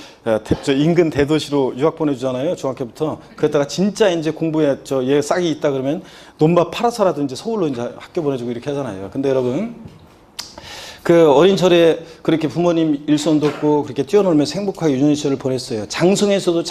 인근 대도시로 유학 보내주잖아요. 중학교부터. 그러다가 진짜 이제 공부에 얘 싹이 있다 그러면 논밭 팔아서라도 이제 서울로 이제 학교 보내주고 이렇게 하잖아요. 근데 여러분 그 어린 시절에 그렇게 부모님 일손 돕고 그렇게 뛰어놀면서 행복하게 유년 시절을 보냈어요. 장성에서도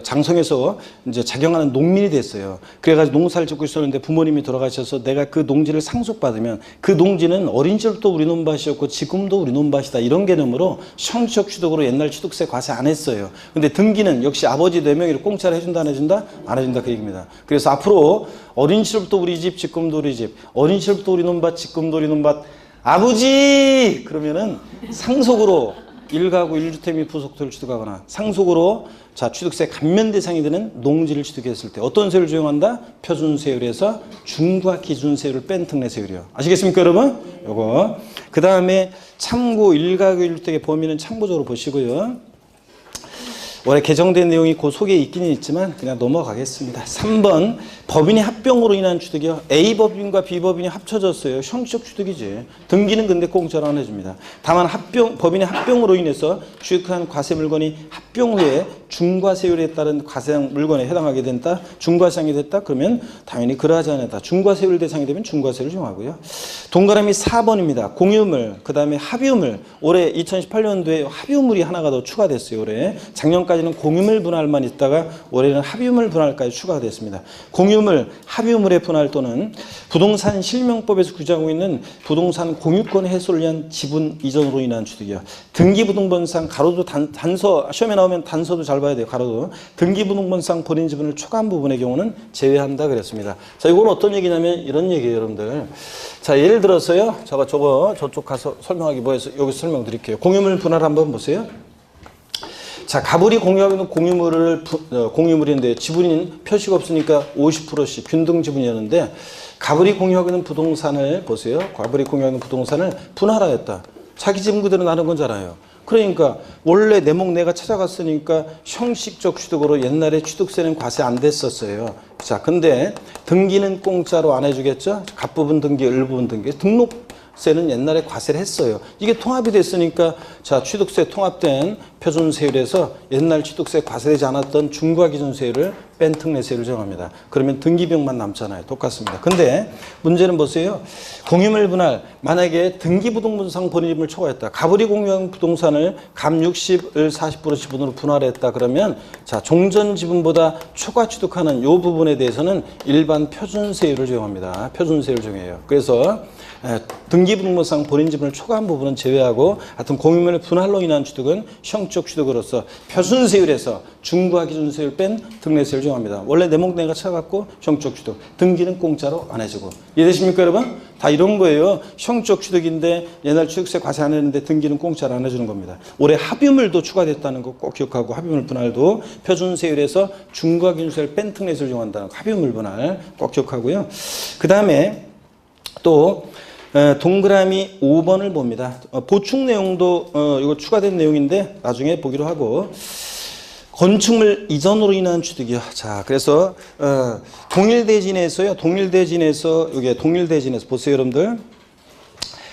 장성에서 이제 작용하는 농민이 됐어요. 그래가지고 농사를 짓고 있었는데 부모님이 돌아가셔서 내가 그 농지를 상속받으면 그 농지는 어린 시절도 우리 논밭이었고 지금도 우리 논밭이다. 이런 개념으로 형식 취득으로 옛날 취득세 과세 안 했어요. 근데 등기는 역시 아버지 4명이를 공짜로 해준다 안 해준다? 안 해준다 그 얘기입니다. 그래서 앞으로 어린 시절부터 우리 집, 지금도 우리 집, 어린 시절부터 우리 논밭, 지금도 우리 논밭 아버지! 그러면은 상속으로 1가구 1주택 및 부속토를 취득하거나 상속으로 취득세 감면 대상이 되는 농지를 취득했을 때 어떤 세율을 적용한다? 표준세율에서 중과 기준세율을 뺀 특례세율이요. 아시겠습니까 여러분? 요거. 그 다음에 참고 1가구 1주택의 범위는 참고적으로 보시고요. 올해 개정된 내용이 그 속에 있기는 있지만 그냥 넘어가겠습니다. 3번 법인의 합병으로 인한 취득이요. A법인과 B법인이 합쳐졌어요. 형식 취득이지. 등기는 근데 공짜로 안 해줍니다. 다만 법인의 합병으로 인해서 취득한 과세 물건이 합병 후에 중과세율에 따른 과세형 물건에 해당하게 된다. 중과세형이 됐다. 그러면 당연히 그러하지 않았다. 중과세율 대상이 되면 중과세를 적용하고요. 동그라미 4번입니다. 공유물, 그 다음에 합유물. 올해 2018년도에 합유물이 하나가 더 추가됐어요. 올해. 작년까지는 공유물 분할만 있다가 올해는 합유물 분할까지 추가가 됐습니다. 공유물, 합유물의 분할 또는 부동산 실명법에서 규정하고 있는 부동산 공유권 해소를 위한 지분 이전으로 인한 취득이요. 등기부등본상 가로도 단서 시험에 나오면 단서도 잘 봐야 돼요. 가로도 등기부등본상 본인 지분을 초과한 부분의 경우는 제외한다 그랬습니다. 자, 이건 어떤 얘기냐면 이런 얘기예요, 여러분들. 자, 예를 들어서요. 저쪽 가서 설명하기 뭐해서 여기서 설명드릴게요. 공유물 분할 한번 보세요. 자, 가불이 공유하고 있는 공유물인데 지분인 표시가 없으니까 50%씩 균등 지분이었는데 가불이 공유하고 있는 부동산을 보세요. 가불이 공유하고 있는 부동산을 분할하였다. 자기 지분 그대로 나눈 거잖아요. 그러니까 원래 내 목 내가 찾아갔으니까 형식적 취득으로 옛날에 취득세는 과세 안 됐었어요. 자, 근데 등기는 공짜로 안 해주겠죠? 갑부분 등기, 을부분 등기. 등록 세는 옛날에 과세를 했어요. 이게 통합이 됐으니까 자 취득세 통합된 표준세율에서 옛날 취득세 과세되지 않았던 중과기준세율을 뺀 특례세율을 정합니다. 그러면 등기비용만 남잖아요. 똑같습니다. 근데 문제는 보세요. 공유물 분할 만약에 등기부등본상 본인임을 초과했다. 가불이 공유한 부동산을 갑 60을 40% 지분으로 분할했다. 그러면 자 종전 지분보다 초과 취득하는 이 부분에 대해서는 일반 표준세율을 적용합니다. 표준세율을 적용해요. 그래서 등기부등본상 본인 지분을 초과한 부분은 제외하고 하여튼 공유물 분할로 인한 취득은 형적 취득으로서 표준세율에서 중과기준세율 뺀 특례세율을 적용합니다. 원래 내목내가 쳐갖고 형적 취득, 등기는 공짜로 안 해주고. 이해되십니까 여러분? 다 이런 거예요. 형적 취득인데 옛날 취득세 과세 안 했는데 등기는 공짜로 안 해주는 겁니다. 올해 합유물도 추가됐다는 거 꼭 기억하고 합유물 분할도 표준세율에서 중과기준세율 뺀 특례세율을 적용한다는 거 합유물 분할 꼭 기억하고요. 그 다음에 또 동그라미 5번을 봅니다. 보충 내용도 이거 추가된 내용인데 나중에 보기로 하고 건축물 이전으로 인한 취득이요. 자, 그래서 동일대진에서요. 동일대진에서 이게 동일대진에서 보세요, 여러분들.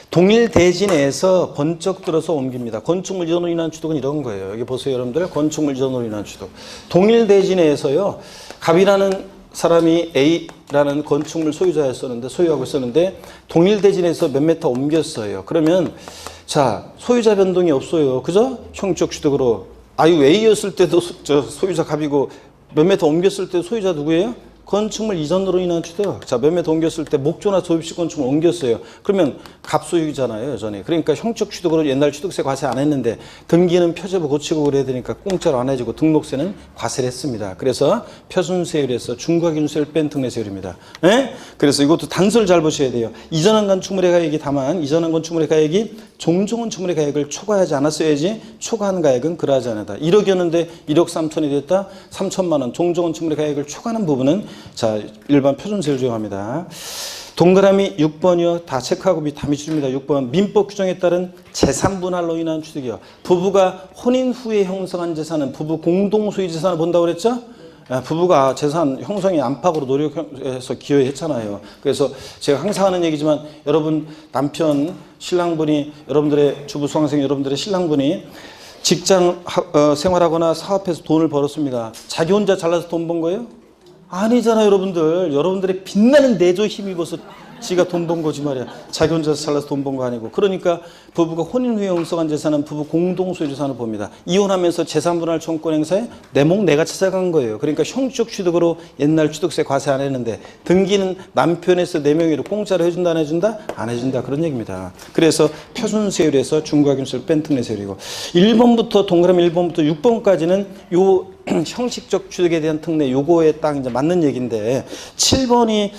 동일대진에서 번쩍 들어서 옮깁니다. 건축물 이전으로 인한 취득은 이런 거예요. 여기 보세요, 여러분들. 건축물 이전으로 인한 취득. 동일대진에서요. 갑이라는 사람이 A라는 건축물 소유자였었는데 소유하고 있었는데 동일대진에서 몇 메터 옮겼어요. 그러면 자 소유자 변동이 없어요. 그죠? 형적 취득으로 아유 A였을 때도 저 소유자 갑이고 몇 메터 옮겼을 때 소유자 누구예요? 건축물 이전으로 인한 취득. 자, 몇 메터 옮겼을 때 목조나 조립식 건축물 옮겼어요. 그러면 갑소유잖아요, 여전히. 그러니까 형적 취득으로 옛날 취득세 과세 안 했는데 등기는 표제부 고치고 그래야 되니까 공짜로 안 해주고 등록세는 과세를 했습니다. 그래서 표준세율에서 중과기준세율 뺀 특례세율입니다. 예? 그래서 이것도 단서를 잘 보셔야 돼요. 이전한 건축물의 가액이 다만 이전한 건축물의 가액이 종종 건축물의 가액을 초과하지 않았어야지 초과한 가액은 그러하지 않았다. 1억이었는데 1억 3천이 됐다. 3천만 원 종종 건축물의 가액을 초과하는 부분은 자, 일반 표준세율 적용합니다. 동그라미 6번이요. 다 체크하고 다 미줍니다. 6번. 민법 규정에 따른 재산 분할로 인한 취득이요. 부부가 혼인 후에 형성한 재산은 부부 공동 소유 재산을 본다고 그랬죠? 부부가 재산 형성의 안팎으로 노력해서 기여했잖아요. 그래서 제가 항상 하는 얘기지만 여러분 남편 신랑분이 여러분들의 주부 수강생 여러분들의 신랑분이 직장 생활하거나 사업해서 돈을 벌었습니다. 자기 혼자 잘라서 돈 번 거예요? 아니잖아요, 여러분들. 여러분들의 빛나는 내조 힘입어서 지가 돈 번 거지 말이야. 자기 혼자서 잘라서 돈 번 거 아니고. 그러니까 부부가 혼인 후에 형성한 재산은 부부 공동소유 재산을 봅니다. 이혼하면서 재산 분할 청구권 행사에 내목 내가 찾아간 거예요. 그러니까 형적 취득으로 옛날 취득세 과세 안 했는데 등기는 남편에서 4명이로 공짜로 해준다 안 해준다? 안 해준다. 그런 얘기입니다. 그래서 표준세율에서 중과기준세율 뺀 특례세율이고 1번부터 동그라미 1번부터 6번까지는 요 형식적 취득에 대한 특례 요거에 딱 이제 맞는 얘기인데 7번이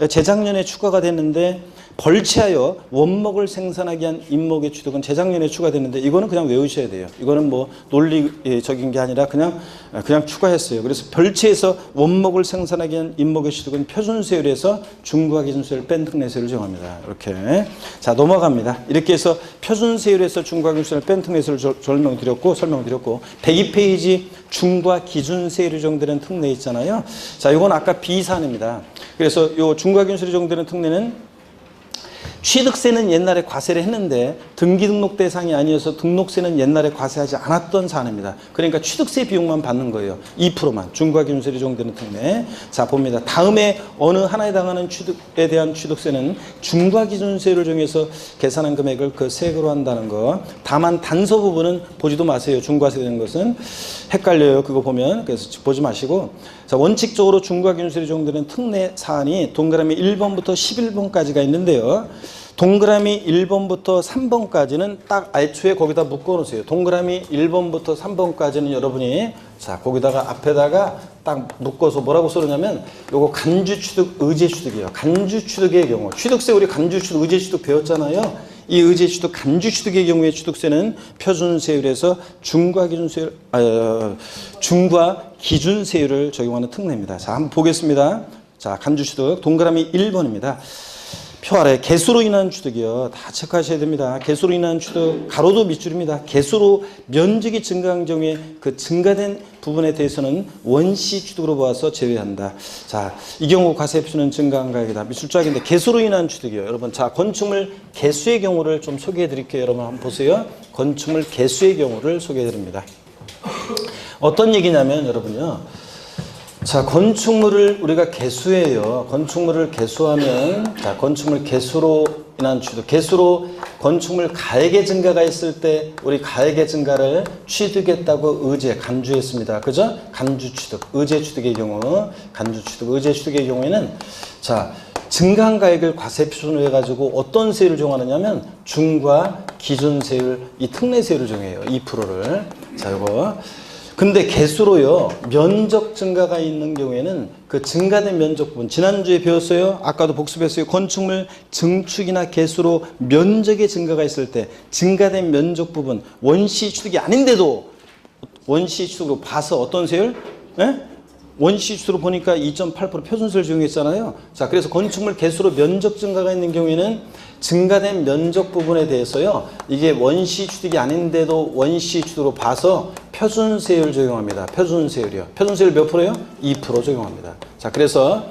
재작년에 추가가 됐는데 벌채하여 원목을 생산하기 위한 임목의 취득은 재작년에 추가됐는데 이거는 그냥 외우셔야 돼요. 이거는 뭐 논리적인 게 아니라 그냥 추가했어요. 그래서 벌채에서 원목을 생산하기 위한 임목의 취득은 표준세율에서 중과기준세율 뺀 특례세율을 정합니다. 이렇게 자 넘어갑니다. 이렇게 해서 표준세율에서 중과기준세율 뺀 특례세율을 설명드렸고 102페이지 중과기준세율이 적용되는 특례 있잖아요. 자 이건 아까 비사안입니다. 그래서 요 중과기준세율이 적용되는 특례는 취득세는 옛날에 과세를 했는데 등기 등록 대상이 아니어서 등록세는 옛날에 과세하지 않았던 사안입니다. 그러니까 취득세 비용만 받는 거예요. 2%만 중과기준세율이 적용되는 특례. 자 봅니다. 다음에 어느 하나에 해당하는 취득에 대한 취득세는 중과기준세율을 정해서 계산한 금액을 그 세액으로 한다는 거. 다만 단서 부분은 보지도 마세요. 중과세 되는 것은 헷갈려요. 그거 보면. 그래서 보지 마시고 자 원칙적으로 중과기준세율이 적용되는 특례 사안이 동그라미 1번부터 11번까지가 있는데요. 동그라미 1번부터 3번까지는 딱 애초에 거기다 묶어놓으세요. 동그라미 1번부터 3번까지는 여러분이 자 거기다가 앞에다가 딱 묶어서 뭐라고 써놓냐면 요거 간주취득, 의제취득이에요. 간주취득의 경우 취득세 우리 간주취득, 의제취득 배웠잖아요. 이 의제취득, 간주취득의 경우에 취득세는 표준세율에서 중과기준세율을 적용하는 특례입니다. 자 한번 보겠습니다. 자 간주취득 동그라미 1번입니다. 표 아래 개수로 인한 취득이요. 다 체크하셔야 됩니다. 개수로 인한 취득, 가로도 밑줄입니다. 개수로 면적이 증가한 경우에 그 증가된 부분에 대해서는 원시 취득으로 보아서 제외한다. 자, 이 경우 과세표는 증가한 가액이다. 밑줄짝인데 개수로 인한 취득이요. 여러분, 자, 건축물 개수의 경우를 좀 소개해 드릴게요. 여러분 한번 보세요. 건축물 개수의 경우를 소개해 드립니다. 어떤 얘기냐면 여러분요. 자, 건축물을 우리가 개수해요. 건축물을 개수하면, 자, 건축물 개수로 인한 취득. 개수로 건축물 가액의 증가가 있을 때 우리 가액의 증가를 취득했다고 간주했습니다. 그죠? 간주 취득. 의제 취득의 경우, 간주 취득, 의제 취득의 경우에는 자, 증가한 가액을 과세표준으로 해가지고 어떤 세율을 정하느냐면 중과 기준세율, 이 특례세율을 정해요. 2%를. 자, 요거. 근데 개수로요, 면적 증가가 있는 경우에는 그 증가된 면적 부분, 지난주에 배웠어요. 아까도 복습했어요. 건축물 증축이나 개수로 면적의 증가가 있을 때 증가된 면적 부분, 원시 취득이 아닌데도 원시 취득으로 봐서 어떤 세율? 예? 원시 취득으로 보니까 2.8% 표준세율 적용했잖아요. 자, 그래서 건축물 개수로 면적 증가가 있는 경우에는 증가된 면적 부분에 대해서요, 이게 원시 취득이 아닌데도 원시 취득으로 봐서 표준세율 적용합니다. 표준세율이요. 표준세율 몇 프로요? 2% 적용합니다. 자, 그래서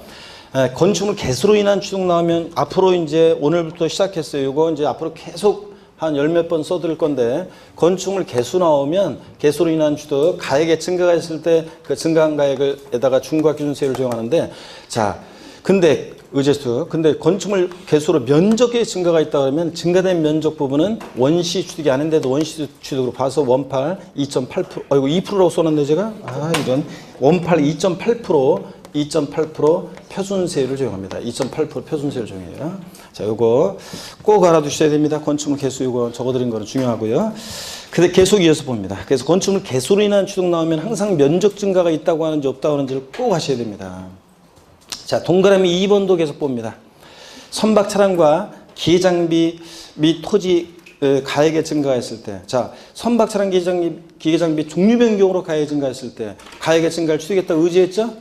건축물 개수로 인한 취득 나오면 앞으로 이제 오늘부터 시작했어요. 이거 이제 앞으로 계속 한 열 몇 번 써드릴 건데, 건축물 개수 나오면 개수로 인한 취득, 가액의 증가가 있을 때 그 증가한 가액에다가 중과 기준세율을 적용하는데, 자, 근데 의제수. 근데 건축물 개수로 면적의 증가가 있다 그러면 증가된 면적 부분은 원시 취득이 아닌데도 원시 취득으로 봐서 원팔 2.8%. 아이고 2%라고 써놨네 제가. 아 이런 원팔 2.8% 표준세율을 적용합니다. 2.8% 표준세율을 적용해요. 자, 요거 꼭 알아두셔야 됩니다. 건축물 개수 요거 적어드린 거는 중요하고요. 근데 계속 이어서 봅니다. 그래서 건축물 개수로 인한 취득 나오면 항상 면적 증가가 있다고 하는지 없다고 하는지를 꼭 하셔야 됩니다. 자, 동그라미 2번도 계속 봅니다. 선박 차량과 기계장비 및 토지 가액의 증가가 있을 때, 자, 선박 차량 기계장비 종류 변경으로 가액이 증가했을 때 가액의 증가를 취득했다고 의지했죠?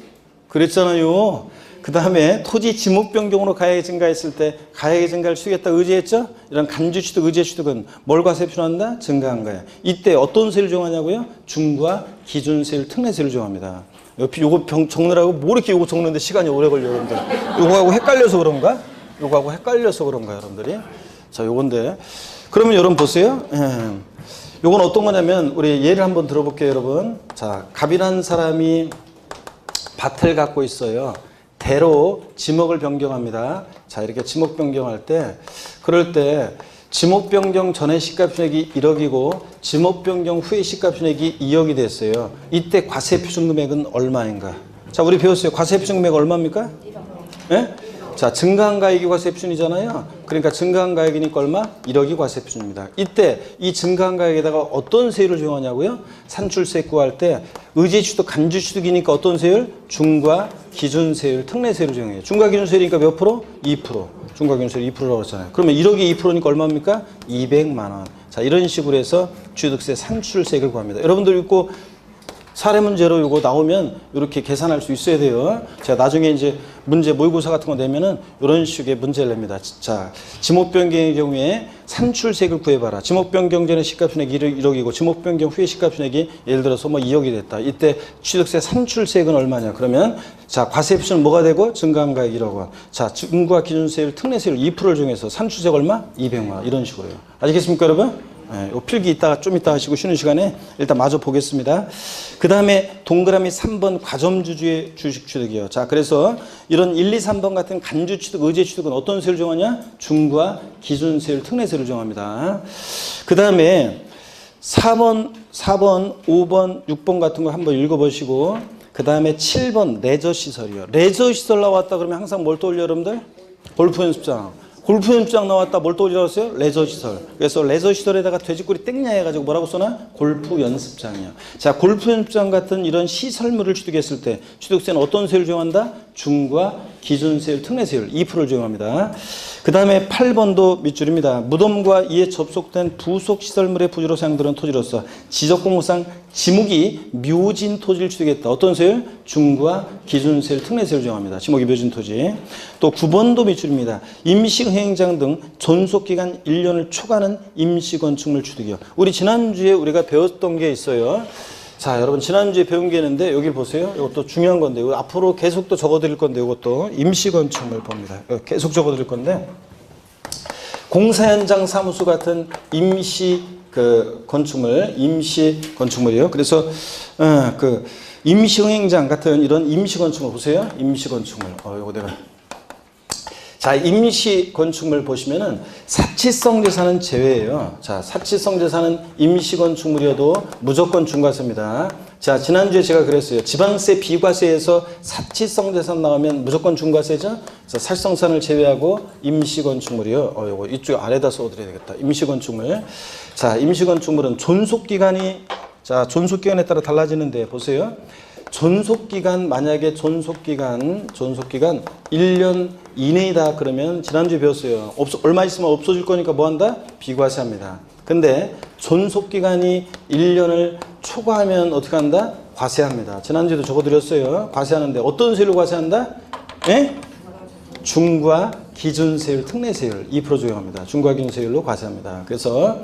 그랬잖아요. 그 다음에 토지 지목 변경으로 가액이 증가했을 때 가액의 증가를 취득했다고 의지했죠? 이런 간주 취득, 의제 취득은 뭘 과세표준한다? 증가한 거예요. 이때 어떤 세율을 정하냐고요? 중과 기준세율, 특례세율을 정합니다. 요거 적느라고 뭐 이렇게 요거 적는데 시간이 오래 걸려요, 여러분들. 요거하고 헷갈려서 그런가? 요거하고 헷갈려서 그런가, 여러분들이? 자, 요건데. 그러면 여러분 보세요. 요건 어떤 거냐면, 우리 예를 한번 들어볼게요, 여러분. 자, 갑이라는 사람이 밭을 갖고 있어요. 대로 지목을 변경합니다. 자, 이렇게 지목 변경할 때, 그럴 때, 지목 변경 전에 시가총액이 1억이고 지목 변경 후에 시가총액이 2억이 됐어요. 이때 과세표준 금액은 얼마인가? 자, 우리 배웠어요. 과세표준 금액 얼마입니까? 1억. 예? 자, 증가한 가액이 과세표준이잖아요. 그러니까 증가한 가액이니까 얼마? 1억이 과세표준입니다. 이때 이 증가한 가액에다가 어떤 세율을 적용하냐고요? 산출세 구할 때 의제취득, 간주취득이니까 어떤 세율? 중과 기준세율, 특례세율을 적용해요. 중과 기준세율이니까 몇 프로? 2%. 중과 기준세율 2%라고 했잖아요. 그러면 1억이 2%니까 얼마입니까? 200만 원. 자, 이런 식으로 해서 취득세 산출세액을 구합니다. 여러분들 읽고 사례 문제로 이거 나오면 이렇게 계산할 수 있어야 돼요. 제가 나중에 이제 문제 모의고사 같은 거 내면은 이런 식의 문제를 냅니다. 자, 지목 변경의 경우에 산출세액을 구해봐라. 지목 변경 전에 시가총액이 1억이고 지목 변경 후에 시가총액이 예를 들어서 뭐 2억이 됐다. 이때 취득세 산출세액은 얼마냐? 그러면 자, 과세표준은 뭐가 되고 증가한 가액 1억 원. 자, 중과 기준세율, 특례세율 2%를 정해서 산출세액 얼마? 200만 원. 이런 식으로요. 아시겠습니까, 여러분? 네, 요 필기 좀 이따 하시고 쉬는 시간에 일단 마저 보겠습니다. 그 다음에 동그라미 3번 과점주주의 주식 취득이요. 자, 그래서 이런 1, 2, 3번 같은 간주 취득, 의제 취득은 어떤 세율을 정하냐? 중과 기준세율, 특례세율을 정합니다. 그 다음에 4번, 5번, 6번 같은 거 한번 읽어보시고, 그 다음에 7번 레저시설이요. 레저시설 나왔다 그러면 항상 뭘 떠올려, 여러분들? 골프 연습장. 골프 연습장 나왔다 뭘 떠올렸어요? 레저시설. 그래서 레저시설에다가 돼지꼬리 땡냐 해가지고 뭐라고 써나? 골프 연습장이요. 자, 골프 연습장 같은 이런 시설물을 취득했을 때 취득세는 어떤 세율을 적용한다? 중과 기준세율, 특례세율 2%를 적용합니다. 그 다음에 8번도 밑줄입니다. 무덤과 이에 접속된 부속 시설물의 부지로 사용되는 토지로서 지적공무상 지목이 묘진 토지를 취득했다. 어떤 세율? 중과 기준세율, 특례세율을 적용합니다. 지목이 묘진 토지. 또 9번도 밑줄입니다. 임시 임시행장 등 존속기간 1년을 초과하는 임시건축물 취득이요. 우리 지난주에 우리가 배웠던 게 있어요. 자, 여러분 지난주에 배운 게 있는데 여기 보세요. 이것도 중요한 건데 이거 앞으로 계속 또 적어드릴 건데 이것도 임시건축물 봅니다. 계속 적어드릴 건데 공사 현장 사무소 같은 임시 건축물이요. 그래서 임시응행장 같은 이런 임시건축물 보세요. 임시건축물. 요거 내가. 자, 임시건축물 보시면은 사치성 재산은 제외예요. 자, 사치성 재산은 임시건축물이어도 무조건 중과세입니다. 자, 지난주에 제가 그랬어요. 지방세 비과세에서 사치성 재산 나오면 무조건 중과세죠. 그래서 살성산을 제외하고 임시건축물이요. 요거 이쪽 아래다 써드려야 되겠다. 임시건축물. 자, 임시건축물은 존속기간에 따라 달라지는데 보세요. 존속기간 만약에 존속기간 1년 이내이다 그러면 지난주에 배웠어요. 얼마 있으면 없어질 거니까 뭐 한다? 비과세합니다. 근데 존속기간이 1년을 초과하면 어떻게 한다? 과세합니다. 지난주에도 적어드렸어요. 과세하는데 어떤 세율로 과세한다? 예? 중과 기준세율, 특례세율 2% 적용합니다. 중과 기준세율로 과세합니다. 그래서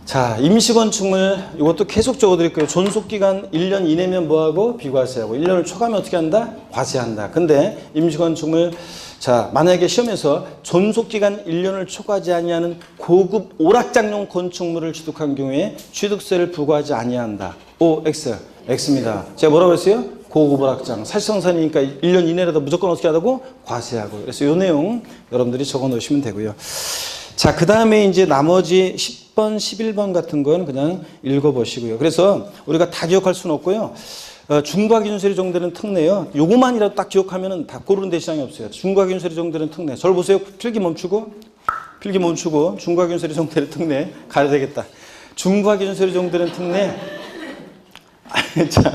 자, 임시건축물 이것도 계속 적어드릴 거예요. 존속기간 1년 이내면 뭐하고? 비과세하고 1년을 초과하면 어떻게 한다? 과세한다. 근데 임시건축물 자, 만약에 시험에서 존속기간 1년을 초과하지 아니하는 고급 오락장용 건축물을 취득한 경우에 취득세를 부과하지 아니한다. O, X, X입니다. 제가 뭐라고 했어요? 고급 오락장. 살성산이니까 1년 이내라도 무조건 어떻게 하다고? 과세하고. 그래서 이 내용 여러분들이 적어 놓으시면 되고요. 자, 그 다음에 이제 나머지 10번, 11번 같은 건 그냥 읽어보시고요. 그래서 우리가 다 기억할 수는 없고요. 중과기준세율이 적용되는 특례요. 요거만이라도 딱 기억하면은 다 고르는 데 시장이 없어요. 중과기준세율이 적용되는 특례. 저를 보세요. 필기 멈추고 중과기준세율이 적용되는 특례 가야 되겠다. 중과기준세율이 적용되는 특례. 자,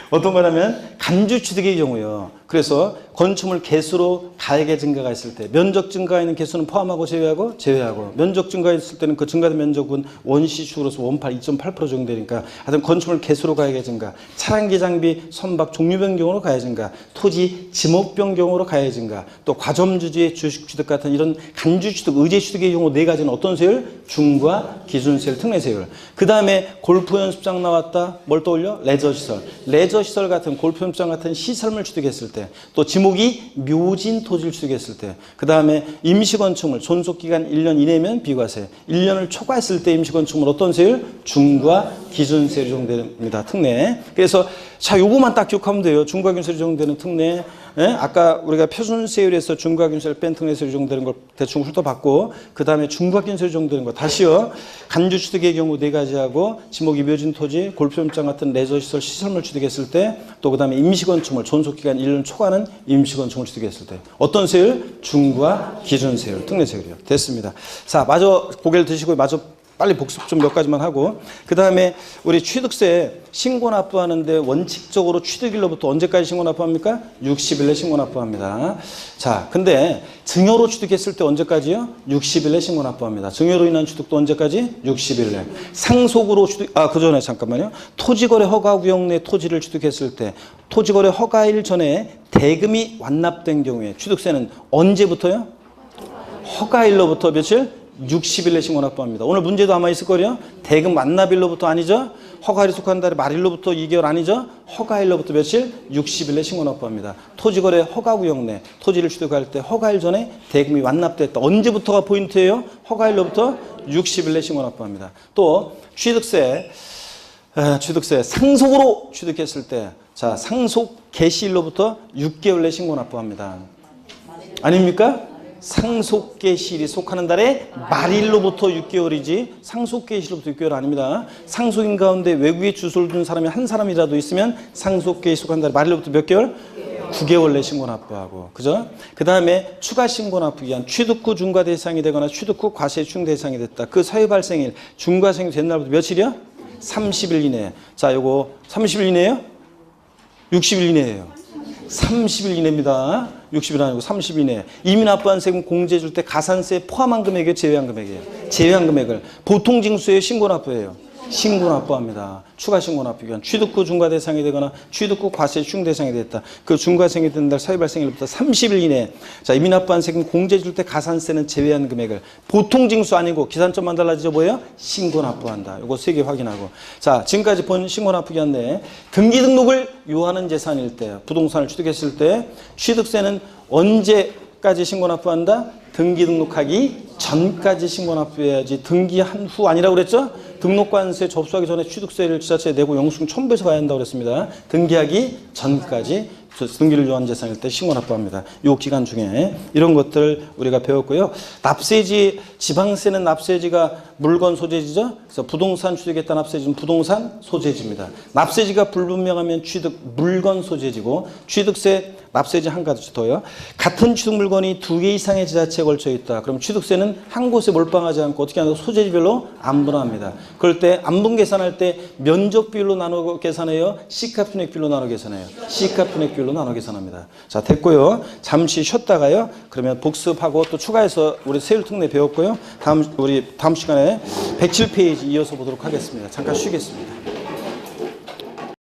어떤 거냐면 간주취득의 경우요. 그래서 건축물 개수로 가액의 증가가 있을 때 면적 증가에 있는 개수는 포함하고 제외하고 면적 증가했을 때는 그 증가된 면적은 원시축으로서 원파 2.8% 적용되니까 하여튼 건축물 개수로 가액의 증가, 차량기 장비 선박 종류 변경으로 가액 증가, 토지 지목 변경으로 가액 증가, 또 과점주지의 주식 취득 같은 이런 간주취득, 의제취득의 경우 네 가지는 어떤 세율? 중과 기준세율, 특례세율. 그 다음에 골프 연습장 나왔다. 뭘 떠올려? 레저시설. 레저시설 같은 골프 연습장 같은 시설물 취득했을 때, 또 지목이 묘진 토지를 취득했을 때, 그 다음에 임시건축물 존속기간 1년 이내면 비과세, 1년을 초과했을 때 임시건축물 어떤 세율? 중과 기준세율이 적용됩니다. 특례. 그래서 자, 요거만 딱 기억하면 돼요. 중과 기준세율이 적용되는 특례. 예? 아까 우리가 표준세율에서 중과 기준세율 뺀 특례세율이 적용되는 걸 대충 훑어봤고, 그 다음에 중과 기준세율이 적용되는 거 다시요. 간주취득의 경우 네 가지하고 지목이 묘진 토지, 골프연습장 같은 레저시설 시설물 취득했을 때, 또 그 다음에 임시건축물 존속기간 1년 초과하는 임시건축물 취득했을 때 어떤 세율? 중과 기준세율, 특례세율이요. 됐습니다. 자, 마저 고개를 드시고 마저 빨리 복습 좀 몇 가지만 하고, 그 다음에 우리 취득세 신고 납부하는데 원칙적으로 취득일로부터 언제까지 신고 납부합니까? 60일 내 신고 납부합니다. 자, 근데 증여로 취득했을 때 언제까지요? 60일 내 신고 납부합니다. 증여로 인한 취득도 언제까지? 60일 내. 상속으로 취득, 그 전에 잠깐만요. 토지거래 허가구역 내 토지를 취득했을 때 토지거래 허가일 전에 대금이 완납된 경우에 취득세는 언제부터요? 허가일로부터 며칠? 60일 내 신고 납부합니다. 오늘 문제도 아마 있을 거예요. 대금 완납일로부터 아니죠? 허가일이 속한 달에 말일로부터 2개월 아니죠? 허가일로부터 며칠? 60일 내 신고 납부합니다. 토지거래 허가구역 내 토지를 취득할 때 허가일 전에 대금이 완납됐다. 언제부터가 포인트예요? 허가일로부터 60일 내 신고 납부합니다. 또 취득세 상속으로 취득했을 때, 자, 상속 개시일로부터 6개월 내 신고 납부합니다. 아닙니까? 상속개시일이 속하는 달에 말일로부터 6개월이지 상속개시일로부터 6개월 아닙니다. 상속인 가운데 외국에 주소를 둔 사람이 한 사람이라도 있으면 상속개시 속한 달에 말일로부터 몇 개월? 9개월 내 신고 납부하고, 그죠? 그 다음에 추가 신고 납부 기한, 취득 후 중과 대상이 되거나 취득 후 과세 충 대상이 됐다. 그 사유 발생일, 중과생이 된 날부터 며칠이요? 30일 이내. 자, 요거 30일 이내예요? 60일 이내예요. 30일 이내입니다. 60일 아니고 30일 이내. 이미 납부한 세금 공제해 줄 때 가산세 포함한 금액이에요? 제외한 금액이에요? 제외한 금액을 보통 징수에 신고 납부해요. 신고납부합니다. 추가 신고납부 기간 취득 후 중과 대상이 되거나 취득 후 과세 중 대상이 됐다. 그 중과세이 된 날 사유 발생일부터 30일 이내 자 이미 납부한 세금 공제 줄 때 가산세는 제외한 금액을 보통 징수 아니고 기산점만 달라지죠 뭐예요? 신고납부한다. 요거 세 개 확인하고 자 지금까지 본 신고납부 기간 내에 등기 등록을 요하는 재산일 때 부동산을 취득했을 때 취득세는 언제까지 신고납부한다? 등기 등록하기 전까지 신고납부해야지 등기한 후 아니라고 그랬죠? 등록관세 접수하기 전에 취득세를 지자체에 내고 영수증 첨부해서 가야 한다고 그랬습니다. 등기하기 전까지 등기를 요한 재산일 때 신고납부합니다. 요 기간 중에 이런 것들 우리가 배웠고요. 납세지, 지방세는 납세지가 물건 소재지죠. 그래서 부동산 취득했다 납세지는 부동산 소재지입니다. 납세지가 불분명하면 취득 물건 소재지고 취득세 납세지 한 가지 더요. 같은 취득 물건이 두 개 이상의 지자체에 걸쳐 있다. 그럼 취득세는 한 곳에 몰빵하지 않고 어떻게 하냐 소재지별로 안분합니다. 그럴 때 안분 계산할 때 면적 비율로 나눠 계산해요. C값 분액 비율로 나눠 계산해요. C값 분액 비율로 나눠 계산합니다. 자 됐고요. 잠시 쉬었다가요. 그러면 복습하고 또 추가해서 우리 세율 특례 배웠고요. 우리 다음 시간에 107페이지 이어서 보도록 하겠습니다. 잠깐 쉬겠습니다.